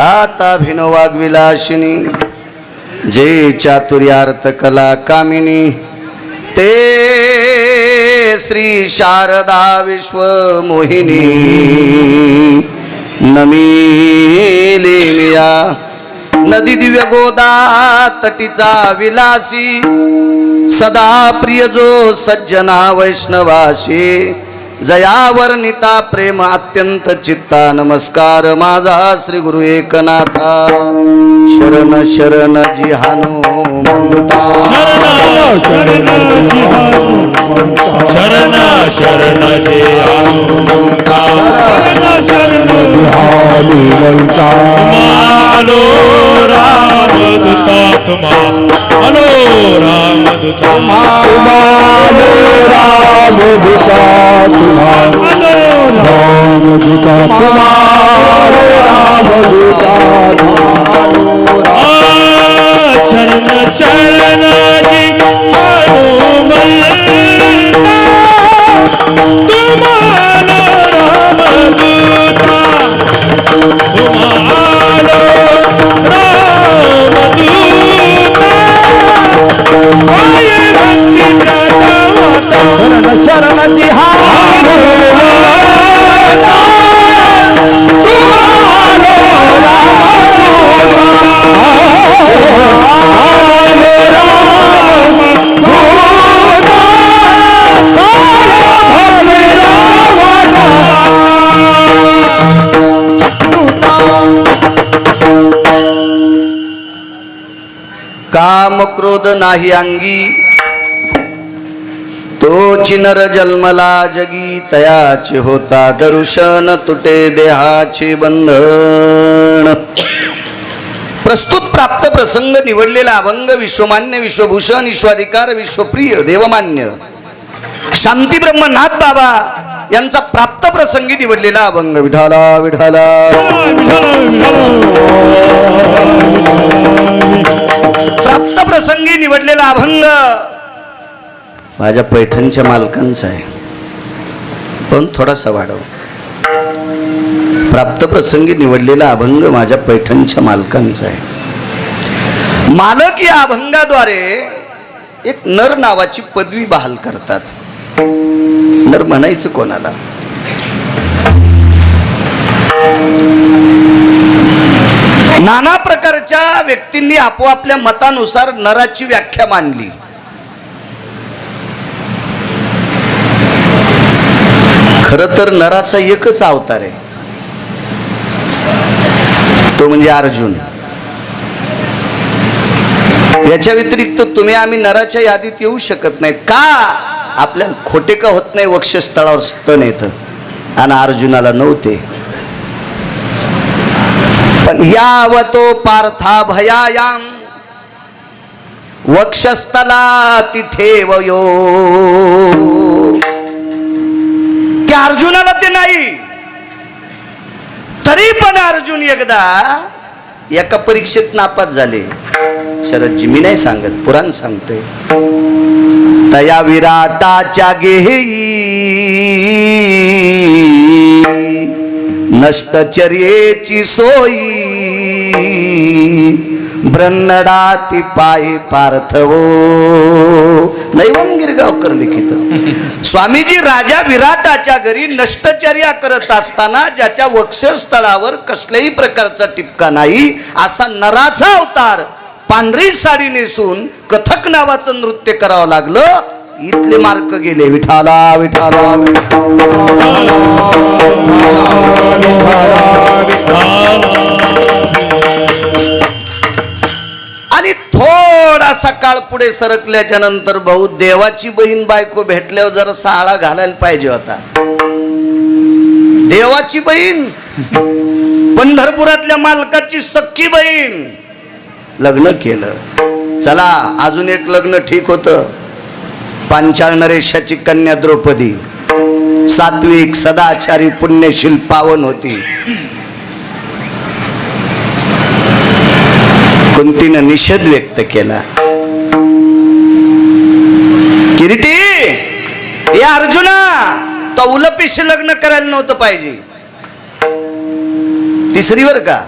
आता भिनो वाग्विलाशिनी जे चातुर्यार्थ कला कामिनी ते श्री शारदा विश्व मोहिनी नमिले मिया नदी दिव्य गोदा तटीचा विलासी सदा प्रिय जो सज्जना वैष्णवाशी जयावर्णिता प्रेम अत्यंत चित्ता नमस्कार माझा श्री गुरु एकनाथा शरण शरण जी हनुमंता शरण जी हनुमंता मानो रामदूता मानो रामदूता मानो रामदूता चरण चरण जी तुम्हारा रामदूता शरण शरण जी काम क्रोध नाही अंगी तो चिनर जन्मला जगी तयाचे होता दर्शन तुटे देहाचे बंधन. प्रस्तुत प्राप्त प्रसंग निवडलेला अभंग विश्वमान्य विश्वभूषण विश्वाधिकार विश्वप्रिय देवमान्य शांती ब्रह्मनाथ बाबा यांचा प्राप्त प्रसंगी निवडलेला अभंग. विठाला विठाला प्राप्त प्रसंगी निवडलेला अभंग माझ्या पैठणच्या मालकांचा आहे, पण थोडासा वाढव. प्राप्त प्रसंगी निवडलेला अभंग माझ्या पैठणच्या मालकांचा आहे. मालक या अभंगाद्वारे एक नर नावाची पदवी बहाल करतात. नर म्हणायचं कोणाला? नाना प्रकारच्या व्यक्तींनी आपोआपल्या मतानुसार नराची व्याख्या मांडली. खर तर नराचा एकच अवतार आहे, तो म्हणजे अर्जुन. याच्या व्यतिरिक्त तुम्ही आम्ही नराच्या यादीत येऊ शकत नाहीत. का? आपल्याला खोटे का होत नाही? वक्षस्थळावर स्तन येतं आणि अर्जुनाला नव्हते. पण यावतो पार्था भयायाम वक्षस्थला तिठेवयो. त्या अर्जुनाला ते नाही, तरी पण अर्जुन एकदा एका परीक्षेत नापास झाले. शरदजी मी नाही सांगत, पुराण सांगते. तया विराटाच्या गेही नष्टचर्येची सोयी ब्रह्मडाती पायी पार्थवो. नैवम गिरगावकर लिखित. स्वामीजी राजा विराटाच्या घरी नष्टचर्या करत असताना ज्याच्या वक्षस्थळावर कसल्याही प्रकारचा टिपका नाही असा नराचा अवतार पांढरी साडी नेसून कथक नावाचं नृत्य करावं लागलं. इथले मार्क गेले. विठाला विठाला आणि थोडासा काळ पुढे सरकल्याच्या नंतर भाऊ देवाची बहीण बायको भेटल्यावर जरा साळा घालायला पाहिजे होता. देवाची बहीण, पंढरपुरातल्या मालकाची सख्खी बहीण, लग्न केलं. चला अजून एक लग्न ठीक होतं. पांचाळ नरेशाची कन्या द्रौपदी सात्विक सदाचारी पुण्यशील पावन होती. कुंतीनं निषेध व्यक्त केला. किरीटी, हे अर्जुना, तो उलपीशी लग्न करायला नव्हतं पाहिजे. तिसरी वर का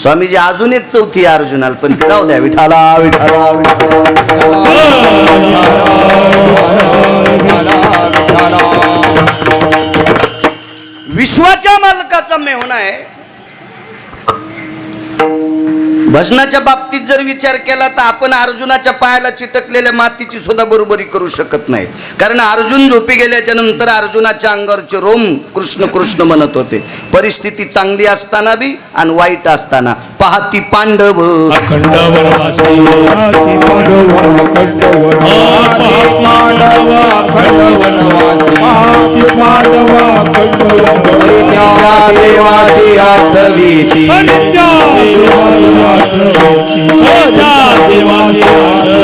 स्वामीजी अजून एक चौथी आहे अर्जुनाला, पण ती जाऊ द्या. विठाला विठाला विश्वाच्या मालकाचा मेहुणा आहे. भजनाच्या बाबतीत जर विचार केला तर आपण अर्जुनाच्या पायाला चिटकलेल्या मातीची सुद्धा बरोबरी करू शकत नाहीत. कारण अर्जुन झोपी गेल्याच्या नंतर अर्जुनाच्या अंगावरचे रोम कृष्ण कृष्ण म्हणत होते. परिस्थिती चांगली असताना बी आणि वाईट असताना. पाहती पांडव अखंड वनवासी पाहती पांडव अखंड वनवासी पांडव अखंड वनवासी पाहती पांडव अखंड वनवासी त्या देवाची आठवीची त्या देवाची आठवीची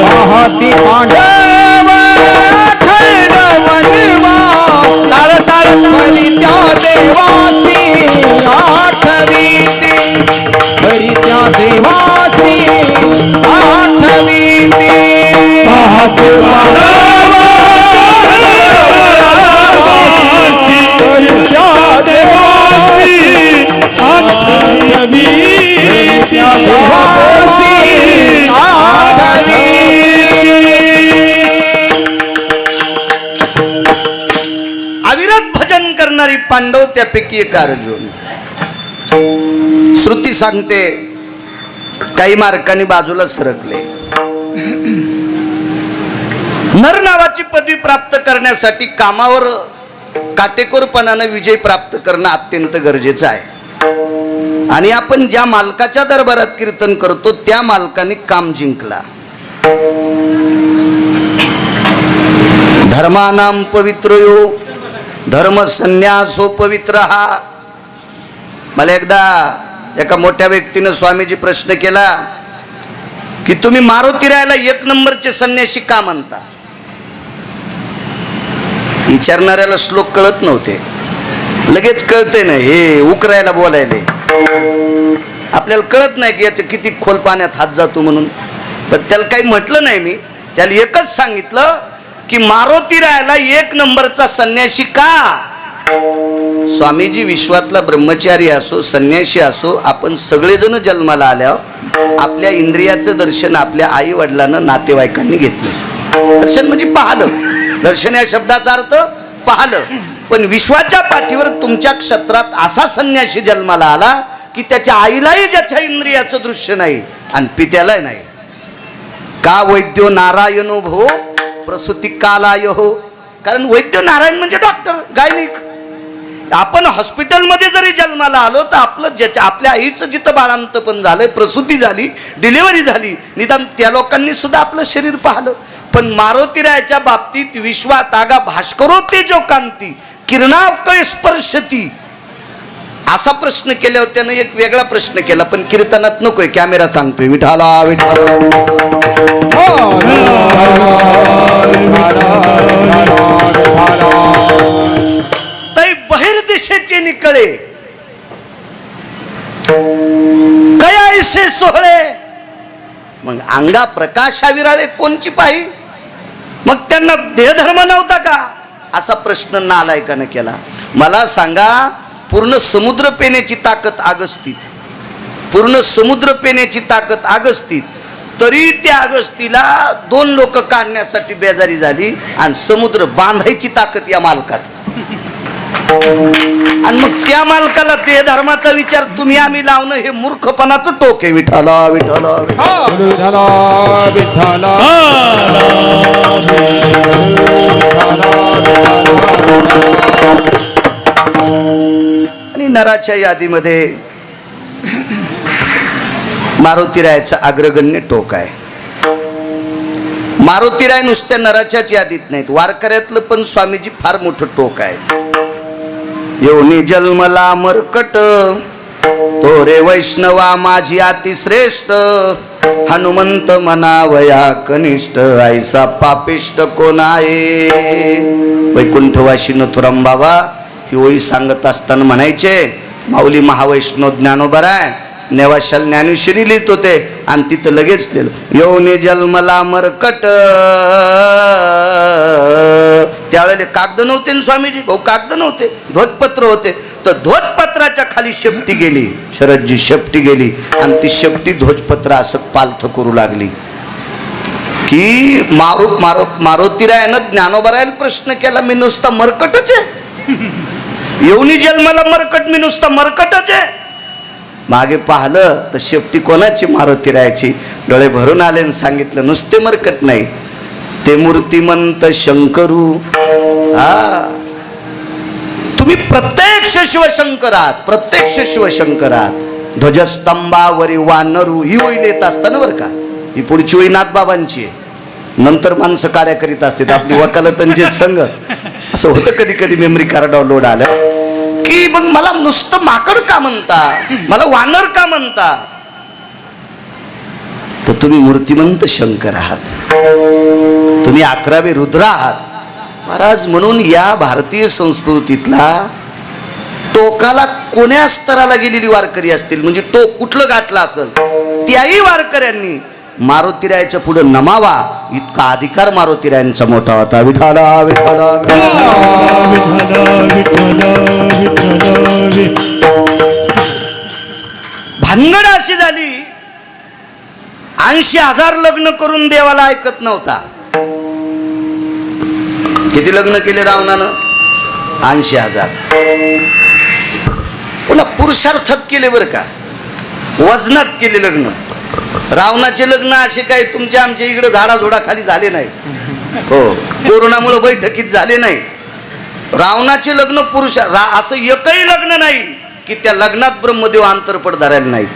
पाहती पांडव अखंड वनवासी ताळ ताळ फली त्या देवाची आठवीची हरी त्या देवाची आठवीती पाहते पांडव हरी त्या देवाची आठवीती त्या देवाची आठवीती. अविरत भजन करणारी पांडव त्यापैकी एक अर्जुन. श्रुती सांगते काही मार्कांनी बाजूला सरकले. नर नावाची पदवी प्राप्त करण्यासाठी कामावर काटेकोरपणाने विजय प्राप्त करणं अत्यंत गरजेचं आहे. आणि आपण ज्या मालकाच्या दरबारात कीर्तन करतो त्या मालकाने काम जिंकला. धर्मानाम पवित्रोयो धर्म संन्यासो पवित्र हा. मला एकदा एका मोठ्या व्यक्तीनं स्वामीजी प्रश्न केला की तुम्ही मारुती रायाला एक नंबरचे संन्यासी का म्हणता. विचारणाऱ्याला श्लोक कळत नव्हते. लगेच कळते ना हे उकरायला बोलायले. आपल्याला कळत नाही की याचं किती खोल पाण्यात हात जातो म्हणून. पण त्याला काही म्हटलं नाही मी. त्याला एकच सांगितलं की मारुती रायाला एक नंबरचा संन्यासी का. स्वामीजी विश्वातला ब्रह्मचारी असो संन्यासी असो आपण सगळेजण जन्माला आल्यावर आपल्या इंद्रियाचं दर्शन आपल्या आई वडिलांना नातेवाईकांनी घेतलं. दर्शन म्हणजे पाहलं. दर्शन या शब्दाचा अर्थ पाहलं. पण विश्वाच्या पाठीवर तुमच्या क्षेत्रात असा संन्यासी जन्माला आला की त्याच्या आईलाही ज्याच्या इंद्रियाचं दृश्य नाही आणि पित्यालाही नाही. का वैद्यो नारायणो भो प्रसूती कालाय हो. कारण वैद्य नारायण म्हणजे डॉक्टर गायनिक. आपण हॉस्पिटलमध्ये जरी जन्माला आलो तर आपलं ज्याच्या आपल्या आईचं जिथं बाळांतपण झालंय प्रसूती झाली डिलिव्हरी झाली निदान त्या लोकांनी सुद्धा आपलं शरीर पाहलं. पण मारुतीरायाच्या बाबतीत विश्वात आगा भास्करो तेजो कांती किरणावकय स्पर्शती असा प्रश्न केल्यावर त्यानं एक वेगळा प्रश्न केला. पण कीर्तनात नकोय कॅमेरा सांगतोय विठाला विठाला. तै बहिर्दिशेचे निकळे कया ऐसे सोहळे. मग अंगा प्रकाशाविराळे कोणची पाही. मग त्यांना देहधर्म नव्हता का असा प्रश्न नालायकानं केला. मला सांगा पूर्ण समुद्र पेण्याची ताकद अगस्तीत. पूर्ण समुद्र पेण्याची ताकद अगस्तीत. तरी त्या अगस्तीला 2 लोक काढण्यासाठी बेजारी झाली आणि समुद्र बांधायची ताकद या मालकात. आणि मग त्या मालकाला ते धर्माचा विचार तुम्ही आम्ही लावणं हे मूर्खपणाचं टोक आहे. विठाला विठाला विठाला विठाला आणि नराच्या यादीमध्ये मारुतीरायाचं अग्रगण्य टोक आहे. मारुतीराय नुसत्या नराच्याच यादीत नाहीत वारकऱ्यातलं पण स्वामीजी फार मोठं टोक आहे. योनी जन्मला मरकट तो रे वैष्णवा माझी अतिश्रेष्ठ हनुमंत मनावया कनिष्ठ ऐसा पापिष्ट कोण आहे. वैकुंठवासी नथुराम बाबा ही ओळी सांगत असताना म्हणायचे माऊली महावैष्णव ज्ञानोबराय नेवाशाल ज्ञानेश्वरी लिहित होते आणि तिथं लगेच लिहिलं योनी जन्मला मरकट. त्यावेळेला कागद नव्हते ना स्वामीजी भाऊ कागद नव्हते ध्वजपत्र होते. तर ध्वजपत्राच्या खाली शेपटी गेली, शरदजी शेपटी गेली आणि ती शेपटी ध्वजपत्र असं पालथ करू लागली की मारुतीरायानं ज्ञानोबरायला प्रश्न केला, मी नुसता मरकटच आहे, येऊनी जन्माला मरकट, मी नुसता मरकटच आहे. मागे पाहिलं तर शेपटी कोणाची? मारुतीरायाची. डोळे भरून आले आणि सांगितलं, नुसते मरकट नाही, ते मूर्तिमंत शंकरू. हा, तुम्ही प्रत्यक्ष शिवशंकर आहात, प्रत्यक्ष शिवशंकर आहात. ध्वजस्तंभावरी वानरू ही ओळी येत असताना बरं का, ही पुढची ओळी नाथबाबांची आहे. नंतर माणसं कार्य करीत असतात, आपली वकालतांचे संगत. असं होतं कधी कधी मेमरी कार्ड डाउनलोड आलं की मग मला नुसतं माकड का म्हणता, मला वानर का म्हणता? तर तुम्ही मूर्तिमंत शंकर आहात, तुम्ही 11वे रुद्र आहात महाराज. म्हणून या भारतीय संस्कृतीतला टोकाला कोण्या स्तराला गेलेली वारकरी असतील, म्हणजे टोक कुठलं गाठलं असेल, त्याही वारकऱ्यांनी मारुतीरायाच्या पुढे नमावा, इतका अधिकार मारुतीरायांचा मोठा होता. विठाला विठाला भानगड अशी झाली, 80,000 लग्न करून देवाला ऐकत नव्हता. किती लग्न केले रावणानं? 80,000. पुन्हा पुरुषार्थात केले बरं का, वजनात केले लग्न. रावणाचे लग्न असे काही तुमच्या आमच्या इकडे झाडाझोडा खाली झाले नाही, हो, कोरोनामुळे बैठकीत झाले नाही. रावणाचे लग्न पुरुष असं एकही लग्न नाही की त्या लग्नात ब्रह्मदेव अंतरपट धरायला नाहीत.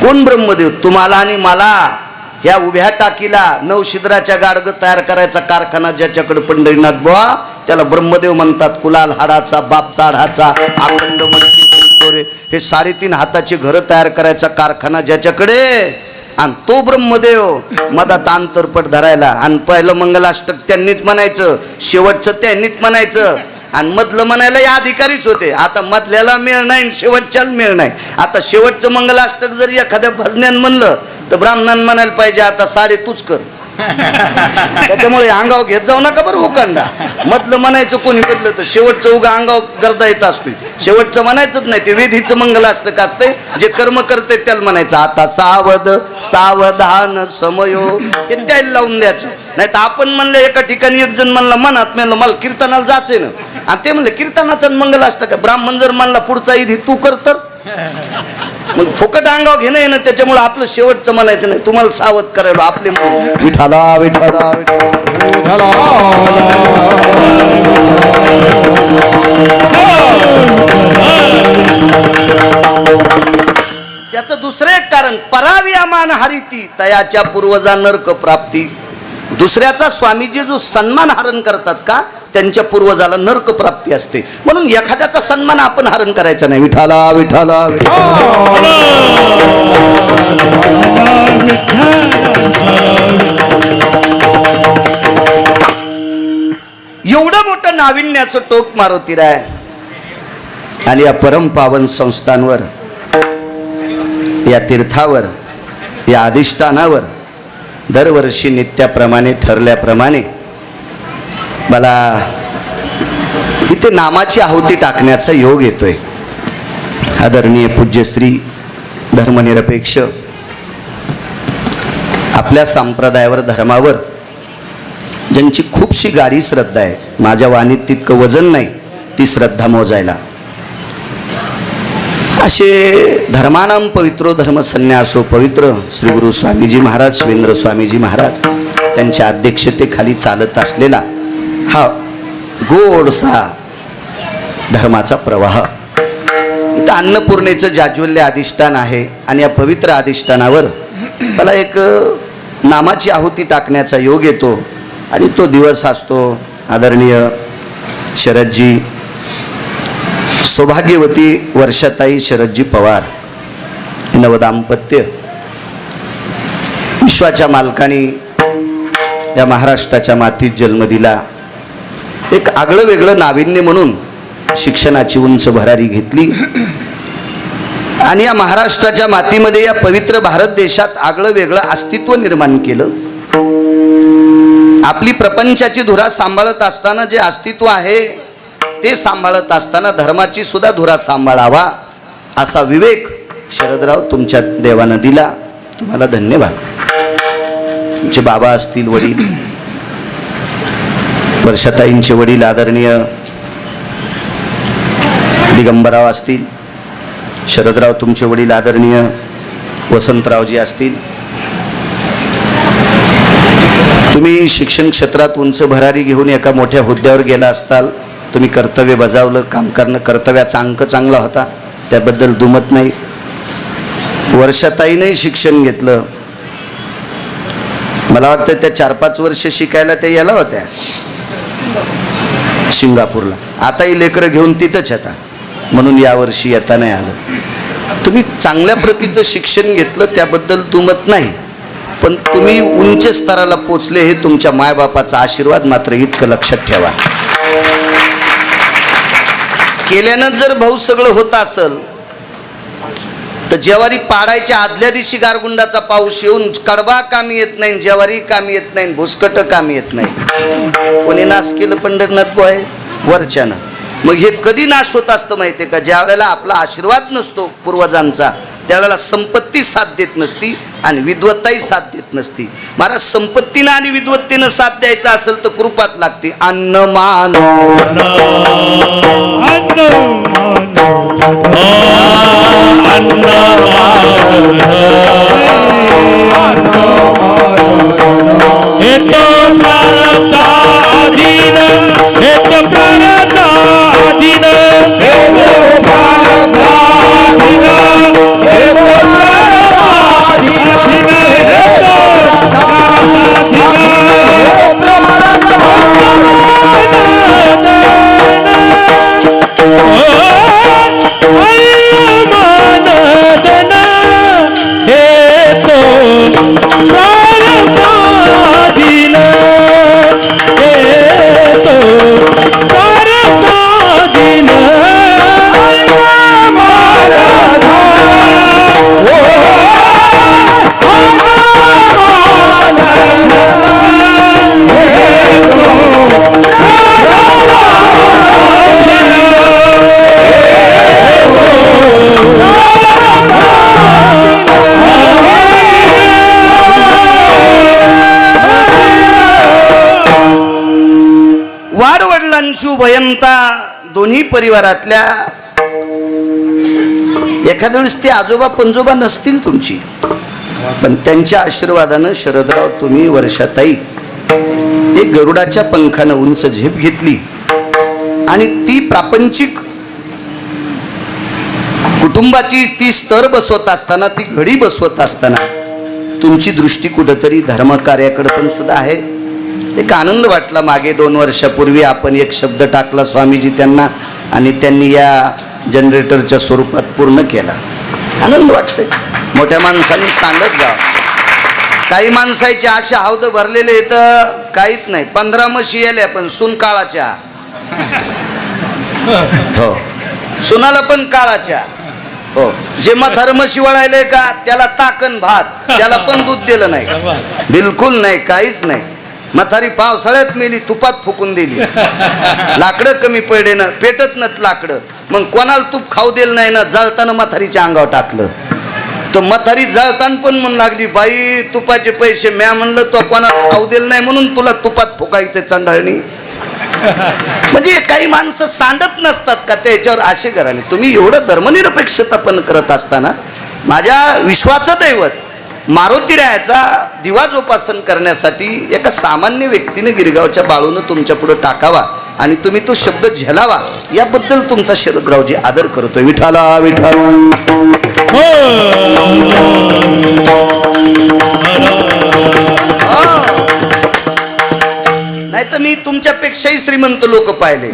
कोण ब्रह्मदेव? तुम्हाला आणि मला ह्या उभ्या टाकीला नवशिद्राच्या गाडग तयार करायचा कारखाना ज्याच्याकडे पंढरीनाथ बुवा, त्याला ब्रह्मदेव म्हणतात. कुलाल हाडाचा, बाप चाढाचा, अखंड मडकी रे, हे 3.5 हाताचे घर तयार करायचा कारखाना ज्याच्याकडे, आणि तो ब्रह्मदेव मधात अंतरपट धरायला. आणि पहिलं मंगलाष्टक त्यांनीच म्हणायचं, शेवटचं त्यांनीच म्हणायचं, आणि मधलं म्हणायला या अधिकारीच होते. आता मधल्याला मेळ नाही, शेवटच्याला मेळ नाही. आता शेवटचं मंगलाष्टक जर एखाद्या भजन्यान म्हणलं तर ब्राह्मणान म्हणायला पाहिजे आता साडे तूच कर. त्याच्यामुळे अंगाव घेत जाऊ नका बरं उकांडा. मधलं म्हणायचं कोणी बदलं तर शेवटचं उगा अंगाव गर्दा येत असतोय. शेवटचं म्हणायचंच नाही, ते वेधीचं मंगलाष्टक असते, जे कर्म करते त्याला म्हणायचं आता सावध सावधान समयो, हे त्याला लावून द्यायचं. नाही तर आपण म्हणलं एका ठिकाणी एक जण म्हणला मनात म्हणलं मला कीर्तनाला जायचंय ना, आणि ते म्हणलं कीर्तनाचं मंगलाष्टक. ब्राह्मण जर म्हणला पुढचा इधी तू कर, तर मग फुकट अंगाव घेणं आहे ना. त्याच्यामुळे आपलं शेवटचं म्हणायचं नाही, तुम्हाला सावध करायला आपले विठाला विठाला त्याचं दुसरं एक कारण, परावी अमान हरिती तयाच्या पूर्वजा नरक प्राप्ती. दुसऱ्याचा स्वामीजी जो सन्मान हरण करतात का, त्यांच्या पूर्वजाला नरक प्राप्ती असते. म्हणून एखाद्याचा सन्मान आपण हरण करायचा नाही. विठाला विठाला एवढं मोठं नाविन्याचं टोक मारुतीराय आणि या परम पावन संस्थांवर, या तीर्थावर, या अधिष्ठानावर दरवर्षी नित्याप्रमाणे ठरल्याप्रमाणे मला इथे नामाची आहुती टाकण्याचा योग येतोय. आदरणीय पूज्य श्री धर्मनिरपेक्ष आपल्या संप्रदायावर, धर्मावर ज्यांची खूपशी गाढी श्रद्धा आहे, माझ्या वाणीत तितकं वजन नाही ती श्रद्धा मोजायला, असे धर्मानाम पवित्रो धर्मसन्यासो पवित्र श्री गुरु स्वामीजी महाराज, शिवेंद्र स्वामीजी महाराज त्यांच्या अध्यक्षतेखाली चालत असलेला हा गोडसा धर्माचा प्रवाह. इथं अन्नपूर्णेचं जाज्वल्य अधिष्ठान आहे आणि या पवित्र अधिष्ठानावर मला एक नामाची आहुती टाकण्याचा योग येतो आणि तो दिवस असतो आदरणीय शरदजी, सौभाग्यवती वर्षाताई शरदजी पवार, नवदाम्पत्य, विश्वाच्या मालकाने या महाराष्ट्राच्या मातीत जन्म दिला. एक आगळं वेगळं नाविन्य म्हणून शिक्षणाची उंच भरारी घेतली आणि या महाराष्ट्राच्या मातीमध्ये, या पवित्र भारत देशात आगळं वेगळं अस्तित्व निर्माण केलं. आपली प्रपंचाची धुरा सांभाळत असताना जे अस्तित्व आहे ते सांभाळत असताना धर्माची सुद्धा धुरा सांभाळावा असा विवेक शरदराव तुमच्या देवानं दिला. तुम्हाला धन्यवाद. तुमचे बाबा असतील, वडील वर्षाताईंचे वडील आदरणीय दिगंबरराव असतील, शरदराव तुमचे वडील आदरणीय वसंतरावजी असतील. तुम्ही शिक्षण क्षेत्रात उंच भरारी घेऊन एका मोठ्या हुद्द्यावर गेला असताल. तुम्ही कर्तव्य बजावलं, काम करणं, कर्तव्याचा अंक चांगला होता, त्याबद्दल दुमत नाही. वर्षाताईनंही शिक्षण घेतलं. मला वाटतं त्या 4-5 वर्ष शिकायला त्या याला होत्या सिंगापूरला. आताही लेकरं घेऊन तिथंच येतात, म्हणून यावर्षी येता नाही आलं. तुम्ही चांगल्या प्रतीचं शिक्षण घेतलं, त्याबद्दल दुमत नाही, पण तुम्ही उंच स्तराला पोचले हे तुमच्या मायबापाचा आशीर्वाद मात्र इतकं लक्षात ठेवा. केल्यानं जर भाऊ सगळं होत असेल तर ज्वारी पाडायच्या आदल्या दिवशी गारगुंडाचा पाऊस येऊन कडबा कामी येत नाही, ज्वारी कामी येत नाही, भुसकट कामी येत नाही. कोणी नाश केलं पंढरनाथ बोय वरच्यानं. मग हे कधी नाश होत असतं माहिती आहे का? ज्या वेळेला आपला आशीर्वाद नसतो पूर्वजांचा, त्यावेळेला संपत्ती साथ देत नसती आणि विद्वत्ताही साथ देत नसती. महाराज, संपत्तीनं आणि विद्वत्तेनं साथ द्यायचा असेल तर कृपात लागते. अन्न मान भयंता दोन्ही परिवारातल्या एखाद्या वेळेस ते आजोबा पंजोबा नसतील तुमची, पण त्यांच्या आशीर्वादानं शरदराव तुम्ही वर्षाताई एक गरुडाच्या पंखानं उंच झेप घेतली आणि ती प्रापंचिक कुटुंबाची ती स्तर बसवत असताना, ती घडी बसवत असताना तुमची दृष्टी कुठंतरी धर्मकार्याकडे पण सुद्धा आहे. एक आनंद वाटला. मागे 2 वर्षापूर्वी आपण एक शब्द टाकला स्वामीजी त्यांना आणि त्यांनी या जनरेटरच्या स्वरूपात पूर्ण केला. आनंद वाटतंय. मोठ्या माणसांनी सांगत जा. काही माणसाचे असे हौद भरलेले इथं काहीच नाही. 15 म्हशी आल्या पण सून काळाच्या. हो, सुनाला पण काळाच्या. हो, जे म्हातारं म्हशी वळायले का त्याला ताकन भात, त्याला पण दूध दिलं नाही, बिलकुल नाही, काहीच नाही. म्हातारी पावसाळ्यात मेली, तुपात फुकून दिली. लाकडं कमी पडले ना, पेटत नत लाकडं. मग कोणाला तूप खाऊ दिलं नाही ना, जळताना म्हातारीच्या अंगावर टाकलं. तो म्हातारी जळताना पण म्हणू लागली, बाई तुपाचे पैसे म्या म्हणलं तो कोणाला खाऊ दिलं नाही म्हणून तुला तुपात फुकायचं चंडाळणी. म्हणजे काही माणसं सांडत नसतात का त्याच्यावर आशे कराने. तुम्ही एवढं धर्मनिरपेक्षता पण करत असताना माझ्या विश्वाचं दैवत मारुतीरायाचा दिवा जोपासन करण्यासाठी एका सामान्य व्यक्तीने गिरगावच्या बाळूनं तुमच्या पुढे टाकावा आणि तुम्ही तो शब्द झेलावा, याबद्दल तुमचा शरदरावजी आदर करतोय. विठाला विठाला. नाही तर मी तुमच्यापेक्षाही श्रीमंत लोक पाहिले.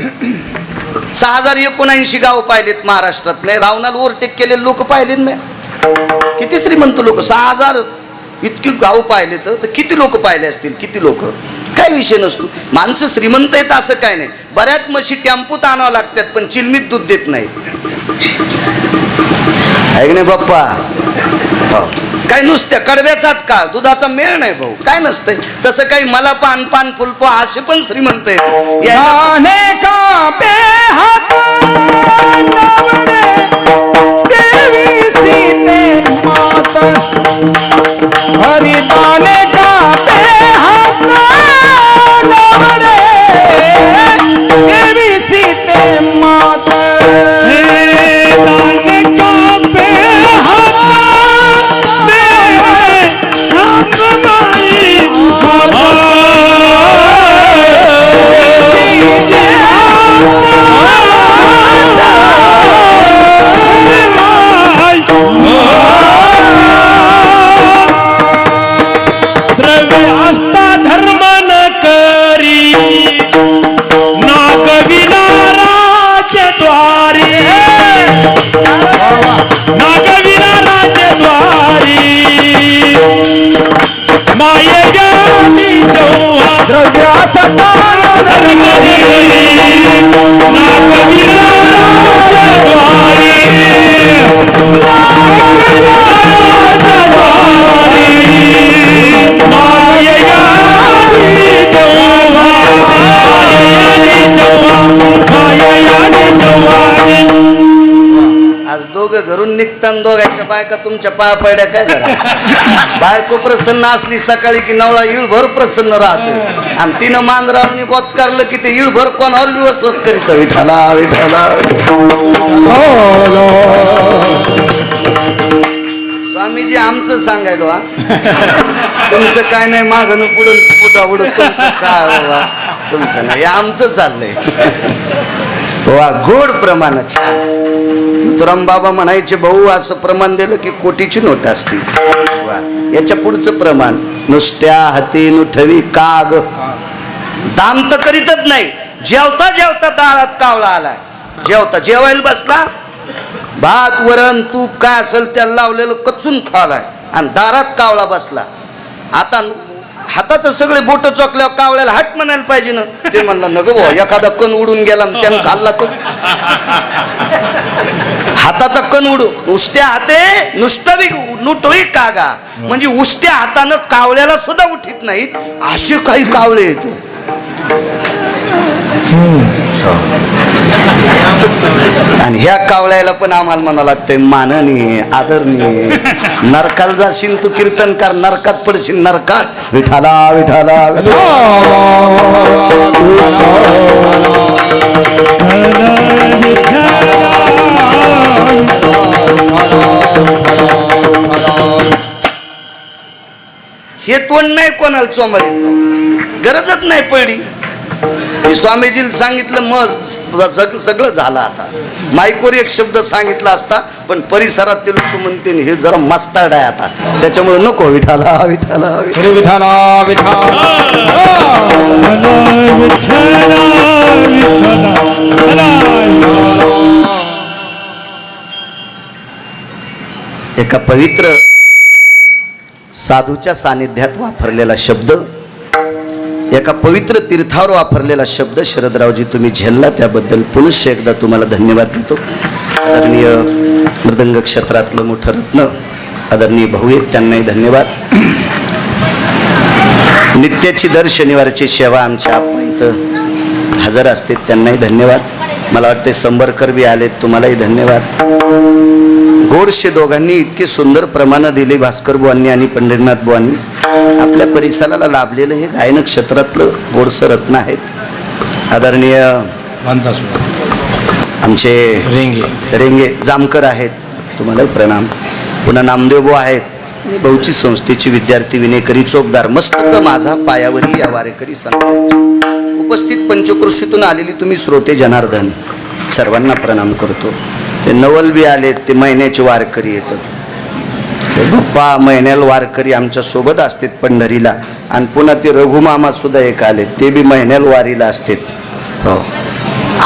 6079 गाव पाहिलेत महाराष्ट्रात. नाही, रावणाला ओव्हरटेक केलेले लोक पाहिलेत मी. किती श्रीमंत लोक, 6000 इतकी गाव पाहिले तर किती लोक पाहिले असतील, किती लोक. काय विषय नसतो. माणसं श्रीमंत आहेत असं काय नाही. बऱ्याच म्हशी टेम्पोत आणावं लागतात पण चिलमीत दूध देत नाहीत. आहे की नाही बाप्पा? हो, काय नुसत्या कडव्याचाच काळ, दुधाचा मेळ नाही भाऊ, काय नसतंय तसं काही. मला पान पान फुलपो असे पण श्रीमंत आहेत. गाने का बेहात नवडे देवी सीते मात हरिदाने का बेहात नवडे देवी सीते मात दाने का बेहात द्रव्य आस्था धर्म न करी नागविना राजद्वारी नागविना राजद्वारी माये गावी जेव्हा द्रव्याचा धर्म करी नागविना आज दोघं घरून निघताना दोघांच्या बायका तुमच्या पाया पडल्या काय जरा. बायको प्रसन्न असली सकाळी की नवळा इळभर प्रसन्न राहते, आणि तिनं मांजरावणी बोचकारलं की ते इळभर कोणावर विवस्वस करीत. विठाला विठाला. स्वामीजी आमचं सांगायलो हा, तुमचं काय नाही, मागणं पुढून पुढं उडत तुमचं काय बाबा, तुमचं नाही, आमचं चाललंय. वा गोड प्रमाण छान. तुराम बाबा म्हणायचे भाऊ असं प्रमाण दिलं की कोटीची नोट असती. वा याच्या पुढचं प्रमाण नुसत्या हाती नुठवी काग. दाम तर करीतच नाही. जेवता जेवता दारात कावळा आलाय. जेवता जेवायला बसला, भात वरण तूप काय असेल त्याला लावलेलं कचून खालाय, आणि दारात कावळा बसला. आता हाताचं सगळे बोट चोकल्यावर कावळ्याला हट म्हणायला पाहिजे ना. ते म्हणलं नको भाऊ, एखादा कण उडून गेला त्यानं खाल्ला तो. हाताचा कण उडू उष्ट्या हाते नुसतं नुटोई कागा, म्हणजे उष्ट्या हातानं कावळ्याला सुद्धा उठीत नाहीत असे काही कावळे आहेत. आणि ह्या कावळ्याला पण आम्हाला म्हणावं लागतंय माननीय आदरणीय. नरकाला जाशील तू कीर्तनकार, नरकात पडशील नरकात. विठाला विठाला हे तोंड नाही कोणाला चोंबळीत, गरजच नाही पडली. स्वामीजीला सांगितलं मग सगळं झालं. आता माईकवर एक शब्द सांगितला असता, पण परिसरात ते लोक म्हणते हे जरा मस्ताड आहे आता, त्याच्यामुळे नको. विठाला विठाला विठाला विठाला एका पवित्र साधूच्या सानिध्यात वापरलेला शब्द, एका पवित्र तीर्थावर वापरलेला शब्द शरदरावजी तुम्ही झेलला, त्याबद्दल पुनश्च एकदा तुम्हाला धन्यवाद देतो. आदरणीय मृदंग क्षेत्रातलं मोठं रत्न आदरणीय भाऊ आहेत, त्यांनाही धन्यवाद. नित्याची दर शनिवारची सेवा आमच्या आप्पा इथं हजर असते, त्यांनाही धन्यवाद. मला वाटते संबरकर बी आलेत, तुम्हालाही धन्यवाद. गोडशे दोघांनी इतकी सुंदर प्रमाणं दिली, भास्कर बुवांनी आणि पंढरीनाथ बुवांनी. आपल्या परिसराला लाभलेलं हे गायन क्षेत्रातलं गोडसं रत्न आहेत. आदरणीय आमचे रेंगे जामकर आहेत, तुम्हालाही प्रणाम. पुन्हा नामदेवबो आहेत आणि बहुची संस्थेची विद्यार्थी विनेकरी चोपदार. मस्तक माझा पायावरी या वारेकरी संतांची. उपस्थित पंचकृषीतून आलेली तुम्ही श्रोते जनार्दन, सर्वांना प्रणाम करतो. ते नवल बी आलेत, ते महिन्याचे वारकरी येतात. बाप्पा महिन्याला वारकरी आमच्या सोबत असतात पंढरीला. आणि पुन्हा ते रघुमामा सुद्धा एक आले, ते बी महिन्याला वारीला असतात. हो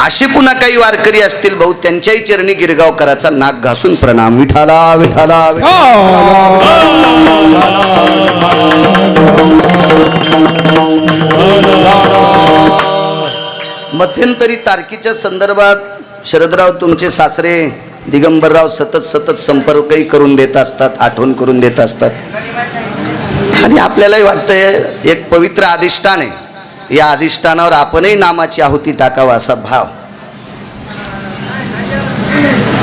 असे पुन्हा काही वारकरी असतील भाऊ, त्यांच्याही चरणी गिरगावकराचा नाक घासून प्रणाम. विठाला विठाला मध्यंतरी तारखेच्या संदर्भात शरदराव तुमचे सासरे दिगंबरराव सतत संपर्कही करून देत असतात, आठवण करून देत असतात. आणि आपल्यालाही वाटतंय एक पवित्र अधिष्ठान आहे, या अधिष्ठानावर आपणही नामाची आहुती टाकावा असा भाव.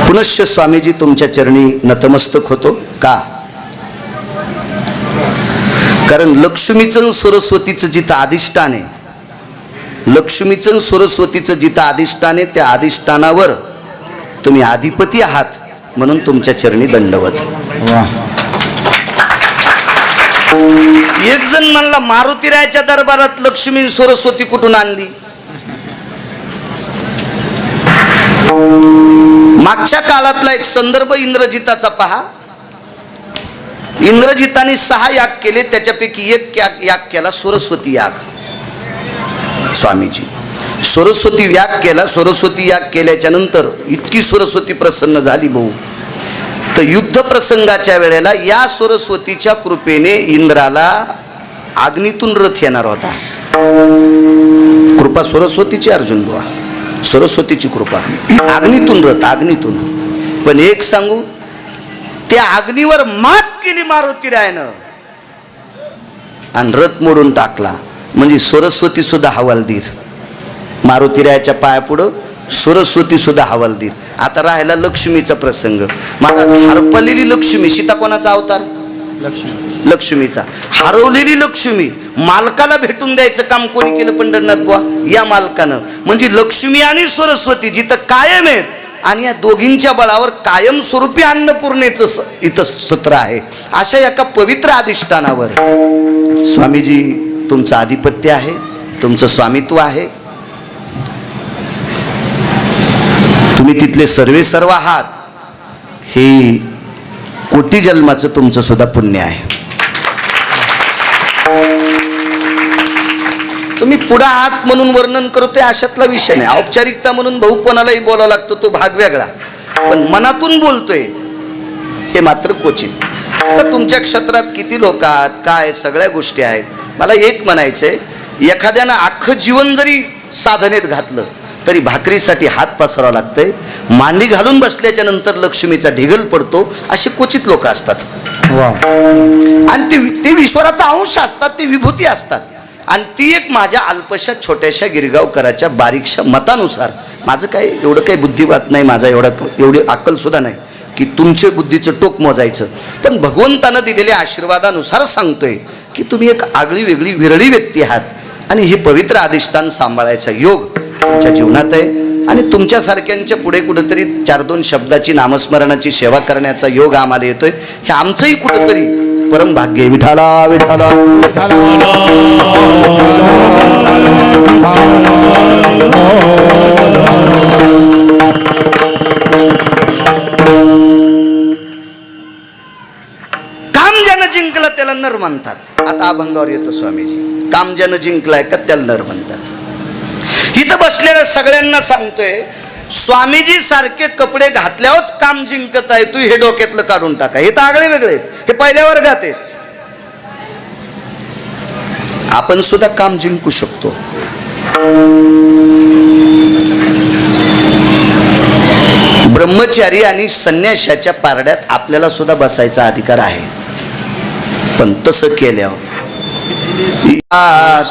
पुनश्च स्वामीजी तुमच्या चरणी नतमस्तक होतो. का? कारण लक्ष्मीचं सरस्वतीचं जिथं अधिष्ठान आहे, लक्ष्मीचं सरस्वतीचं जिथं अधिष्ठान आहे, त्या अधिष्ठानावर तुम्ही अधिपती आहात, म्हणून तुमच्या चरणी दंडवत. एक जण म्हणला मारुतीरायाच्या दरबारात लक्ष्मी सरस्वती कुठून आणली? मागच्या काळातला एक संदर्भ इंद्रजिताचा पहा. इंद्रजिताने 6 याग केले, त्याच्यापैकी एक याग केला सरस्वती याग. स्वामीजी सरस्वती याग केला. सरस्वती याग केल्याच्या नंतर इतकी सरस्वती प्रसन्न झाली भाऊ, तर युद्ध प्रसंगाच्या वेळेला या सरस्वतीच्या कृपेने इंद्राला अग्नीतून रथ येणार होता. कृपा सरस्वतीची अर्जुन बुवा, सरस्वतीची कृपा. अग्नीतून रथ, अग्नीतून. पण एक सांगू, त्या अग्नीवर मात केली मारुतीरायानं आणि रथ मोडून टाकला. म्हणजे सरस्वती सुद्धा हवालदिर. मारुतीरायाच्या पायापुढं सरस्वती सुद्धा हवालदिर. आता राहिला लक्ष्मीचा प्रसंग. महाराज हरपलेली लक्ष्मी, सीता कोणाचा अवतार? लक्ष्मीचा. हरवलेली लक्ष्मी मालकाला भेटून द्यायचं काम कोणी केलं? पंढरनाथ बुवा या मालकानं. म्हणजे लक्ष्मी आणि सरस्वती जिथं कायम आहेत, आणि या दोघींच्या बळावर कायमस्वरूपी अन्नपूर्णेचं इथं सूत्र आहे. अशा एका पवित्र अधिष्ठानावर स्वामीजी तुमचं आधिपत्य आहे, तुमचं स्वामित्व आहे. तुम्ही तिथले सर्व आहात. हे कोटी जन्माचं तुमचं सुद्धा पुण्य आहे. तुम्ही पुढे आहात म्हणून वर्णन करतोय अशातला विषय नाही. औपचारिकता म्हणून भाऊ कोणालाही बोलावं लागतो, तो भाग वेगळा. पण मनातून बोलतोय हे मात्र क्वचित. तर तुमच्या क्षेत्रात किती लोक आहात, काय सगळ्या गोष्टी आहेत. मला एक म्हणायचंय, एखाद्यानं अख्खं जीवन जरी साधनेत घातलं तरी भाकरीसाठी हात पसरावं लागतंय. मांडी घालून बसल्याच्या नंतर लक्ष्मीचा ढिगल पडतो, असे क्वचित लोक असतात. आणि ते ईश्वराचा अंश असतात, ते विभूती असतात. आणि ती एक माझ्या अल्पशा छोट्याशा गिरगावकराच्या बारीकशा मतानुसार, माझं काय एवढं काही बुद्धिवाद नाही, माझा एवढी अक्कल सुद्धा नाही की तुमचे बुद्धीचं टोक मोजायचं. पण भगवंतानं दिलेल्या आशीर्वादानुसार सांगतोय की तुम्ही एक आगळी वेगळी विरळी व्यक्ती आहात आणि हे पवित्र अधिष्ठान सांभाळायचा योग तुमच्या जीवनात आहे. आणि तुमच्यासारख्यांच्या पुढे कुठेतरी 4-2 शब्दाची नामस्मरणाची सेवा करण्याचा योग आम्हाला येतोय. हे आमचंही कुठेतरी परम भाग्य आहे. विठाला विठाला काम ज्यानं जिंकलं त्याला नर म्हणतात. आता अभंगावर येतो स्वामीजी. काम ज्यानं जिंकलाय का त्याला नर म्हणतात. इथं बसलेल्या सगळ्यांना सांगतोय, स्वामीजी सारखे कपडे घातल्यावरच काम जिंकत आहे, तू हे डोक्यातलं काढून टाका. हे तर आगळे वेगळे आहेत, हे पहिल्या वर्गात आहेत. आपण सुद्धा काम जिंकू शकतो. ब्रह्मचारी आणि संन्याशाच्या पारड्यात आपल्याला सुद्धा बसायचा अधिकार आहे. पण तसं केल्यावर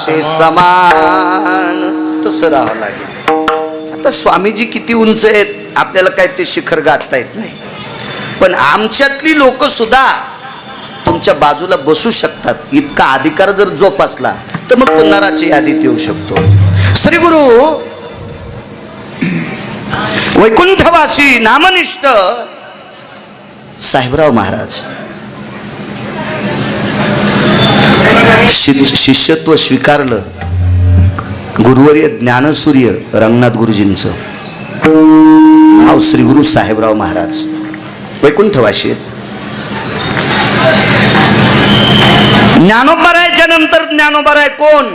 ते समान तसं राहावं लागेल. आता स्वामीजी किती उंच आहेत आपल्याला काय ते शिखर गाठता येत नाही. पण आमच्यातली लोक सुद्धा तुमच्या बाजूला बसू शकतात. इतका अधिकार जर जोपासला तर मग तो नराची यादीत येऊ शकतो. श्री गुरु वैकुंठवासी नामनिष्ठ साहेबराव महाराज शिष्यत्व स्वीकारलं. गुरुवर्य ज्ञानसूर्य रंगनाथ गुरुजींचं नाव श्री गुरु साहेबराव महाराज वैकुंठवासी आहेत. ज्ञानोबारायच्या नंतर ज्ञानोबाराय कोण?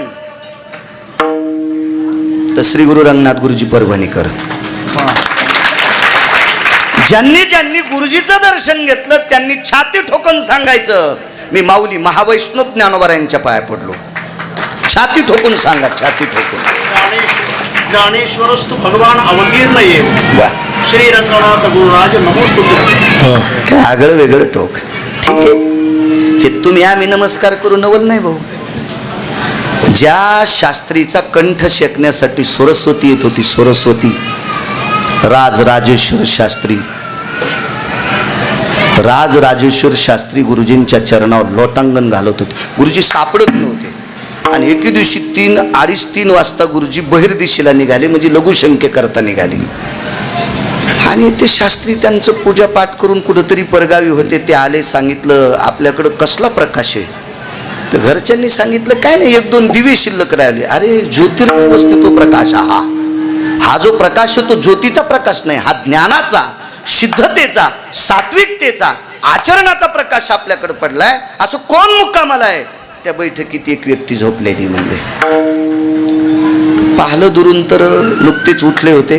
तर श्री गुरु रंगनाथ गुरुजी परभणीकर. ज्यांनी ज्यांनी गुरुजीचं दर्शन घेतलं त्यांनी छाती ठोकून सांगायचं, मी माऊली महावैष्णव ज्ञानोबारायांच्या पाया पडलो. छाती ठोकून सांगा, छाती ठोकून. ज्ञानेश्वरस्तु भगवान अवतीर्ण ये वा श्री रंगनाथ गुरुराज नमोस्तुते. काय आगळं वेगळं टोक. ठीक आहे, हे तुम्ही आम्ही नमस्कार करू नवल नाही भाऊ. ज्या शास्त्रीचा कंठ शेकण्यासाठी सरस्वती येत होती, सरस्वती राजराजेश्वर शास्त्री, राजराजेश्वर शास्त्री गुरुजींच्या चरणावर लोटांगण घालत होते. गुरुजी सापडत नव्हते आणि एके दिवशी 2:30-3 वाजता गुरुजी बहिर्दिशेला निघाले, म्हणजे लघुशंके करता निघाले. आणि ते शास्त्री त्यांचं पूजापाठ करून कुठंतरी परगावी होते. ते आले, सांगितलं आपल्याकडं कसला प्रकाश आहे. तर घरच्यांनी सांगितलं काय नाही, 1-2 दिवे शिल्लक राहिले. अरे ज्योतिर्व्यवस्थित तो प्रकाश, हा जो प्रकाश आहे तो ज्योतीचा प्रकाश नाही, हा ज्ञानाचा, सिद्धतेचा, सात्विकतेचा, आचरणाचा प्रकाश आपल्याकडे पडलाय. असं कोण मुक्कामाला आहे. त्या बैठकीत एक व्यक्ती झोपलेली म्हणजे पाहिलं दुरून तर नुकतेच उठले होते.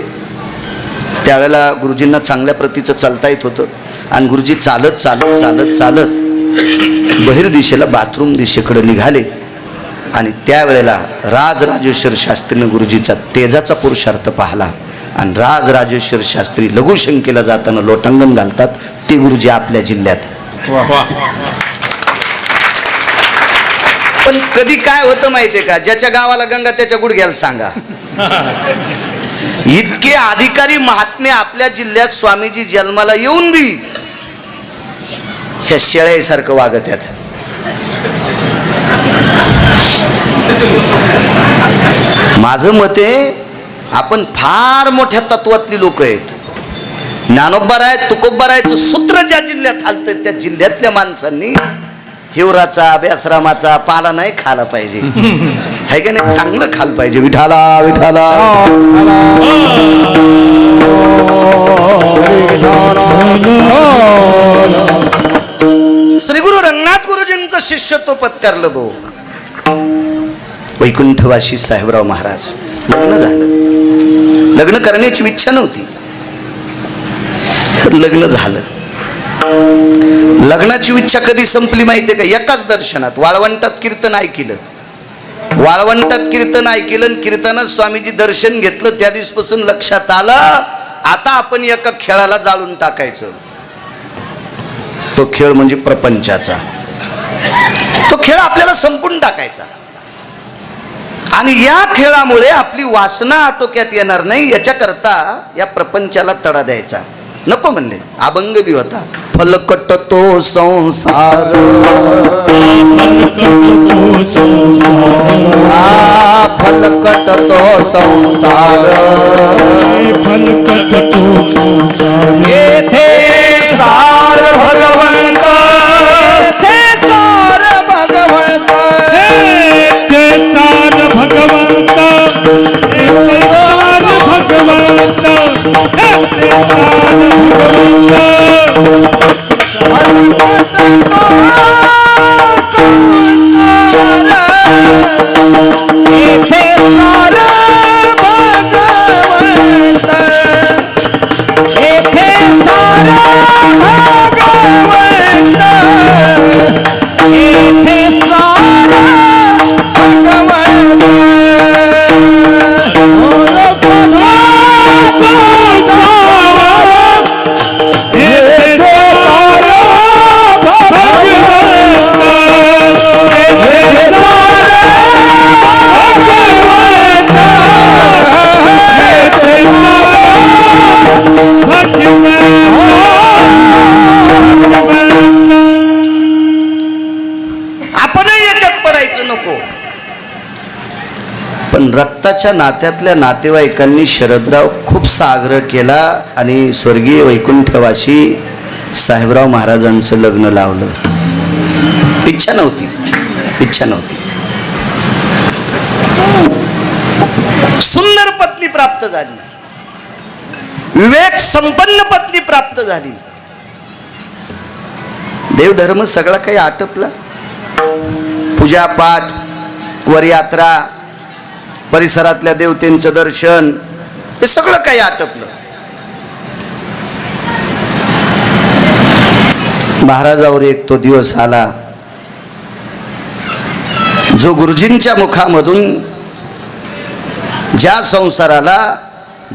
त्यावेळेला गुरुजींना चांगल्या प्रतीचं चालता येत होतं आणि गुरुजी चालत चालत चालत चालत बहिर्दिशेला बाथरूम दिशेकडे निघाले. आणि त्यावेळेला राजराजेश्वर शास्त्रीने गुरुजीचा तेजाचा पुरुषार्थ पाहिला आणि राजराजेश्वर शास्त्री लघुशंकेला जाताना लोटांगण घालतात. ते गुरुजी आपल्या जिल्ह्यात. पण कधी काय होतं माहितीये का, ज्याच्या गावाला गंगा त्याच्या गुडघ्याला सांगा. इतके अधिकारी महात्मे आपल्या जिल्ह्यात स्वामीजी जन्माला येऊन बी ह्या शेळ्यासारखं वागत आहेत. माझं मत आहे, आपण फार मोठ्या तत्वातली लोक आहेत. ज्ञानोबा आहे, तुकोबा आहे, सूत्र ज्या जिल्ह्यात हालतं त्या जिल्ह्यातल्या माणसांनी हिवराचा अभ्यासरामाचा पाला नाही खाला पाहिजे, है का नाही, चांगलं खाल पाहिजे. विठाला विठाला. श्री गुरु रंगनाथ गुरुजींचं शिष्यत्व पत्करलं भाऊ. वैकुंठवासी साहेबराव महाराज. लग्न झालं, लग्न करण्याची इच्छा नव्हती पण लग्न झालं. लग्नाची इच्छा कधी संपली माहितीये का, एकाच दर्शनात. वाळवंटात कीर्तन ऐकलं, वाळवंटात कीर्तन ऐकलं आणि कीर्तनात स्वामीजी दर्शन घेतलं. त्या दिवसापासून लक्षात आलं आता आपण एका खेळाला जाळून टाकायचं. तो खेळ म्हणजे प्रपंचाचा. तो खेळ आपल्याला संपून टाकायचा आणि या खेळामुळे आपली वासना आटोक्यात येणार नाही, याच्याकरता या प्रपंचाला तडा द्यायचा. नको म्हणले. अभंग बी होता, फलकट तो संसार, फलकट तो संसार, येथे सार भगवंत, येथे सार भगवंत, ते सार भगवंत, ते सार भगवंत, ते पण रक्ताच्या नात्यातल्या नातेवाईकांनी शरदराव खूपसा आग्रह केला आणि स्वर्गीय वैकुंठवासी साहेबराव महाराजांचं लग्न लावलं. इच्छा नव्हती, इच्छा नव्हती. सुंदर पत्नी प्राप्त झाली, विवेक संपन्न पत्नी प्राप्त झाली. देवधर्म सगळा काही आटपला. पूजापाठ, वरयात्रा, परिसरातल्या देवतेंचं दर्शन, हे सगळं काही आटपलं. महाराजावर एक तो दिवस आला जो गुरुजींच्या मुखामधून ज्या संसाराला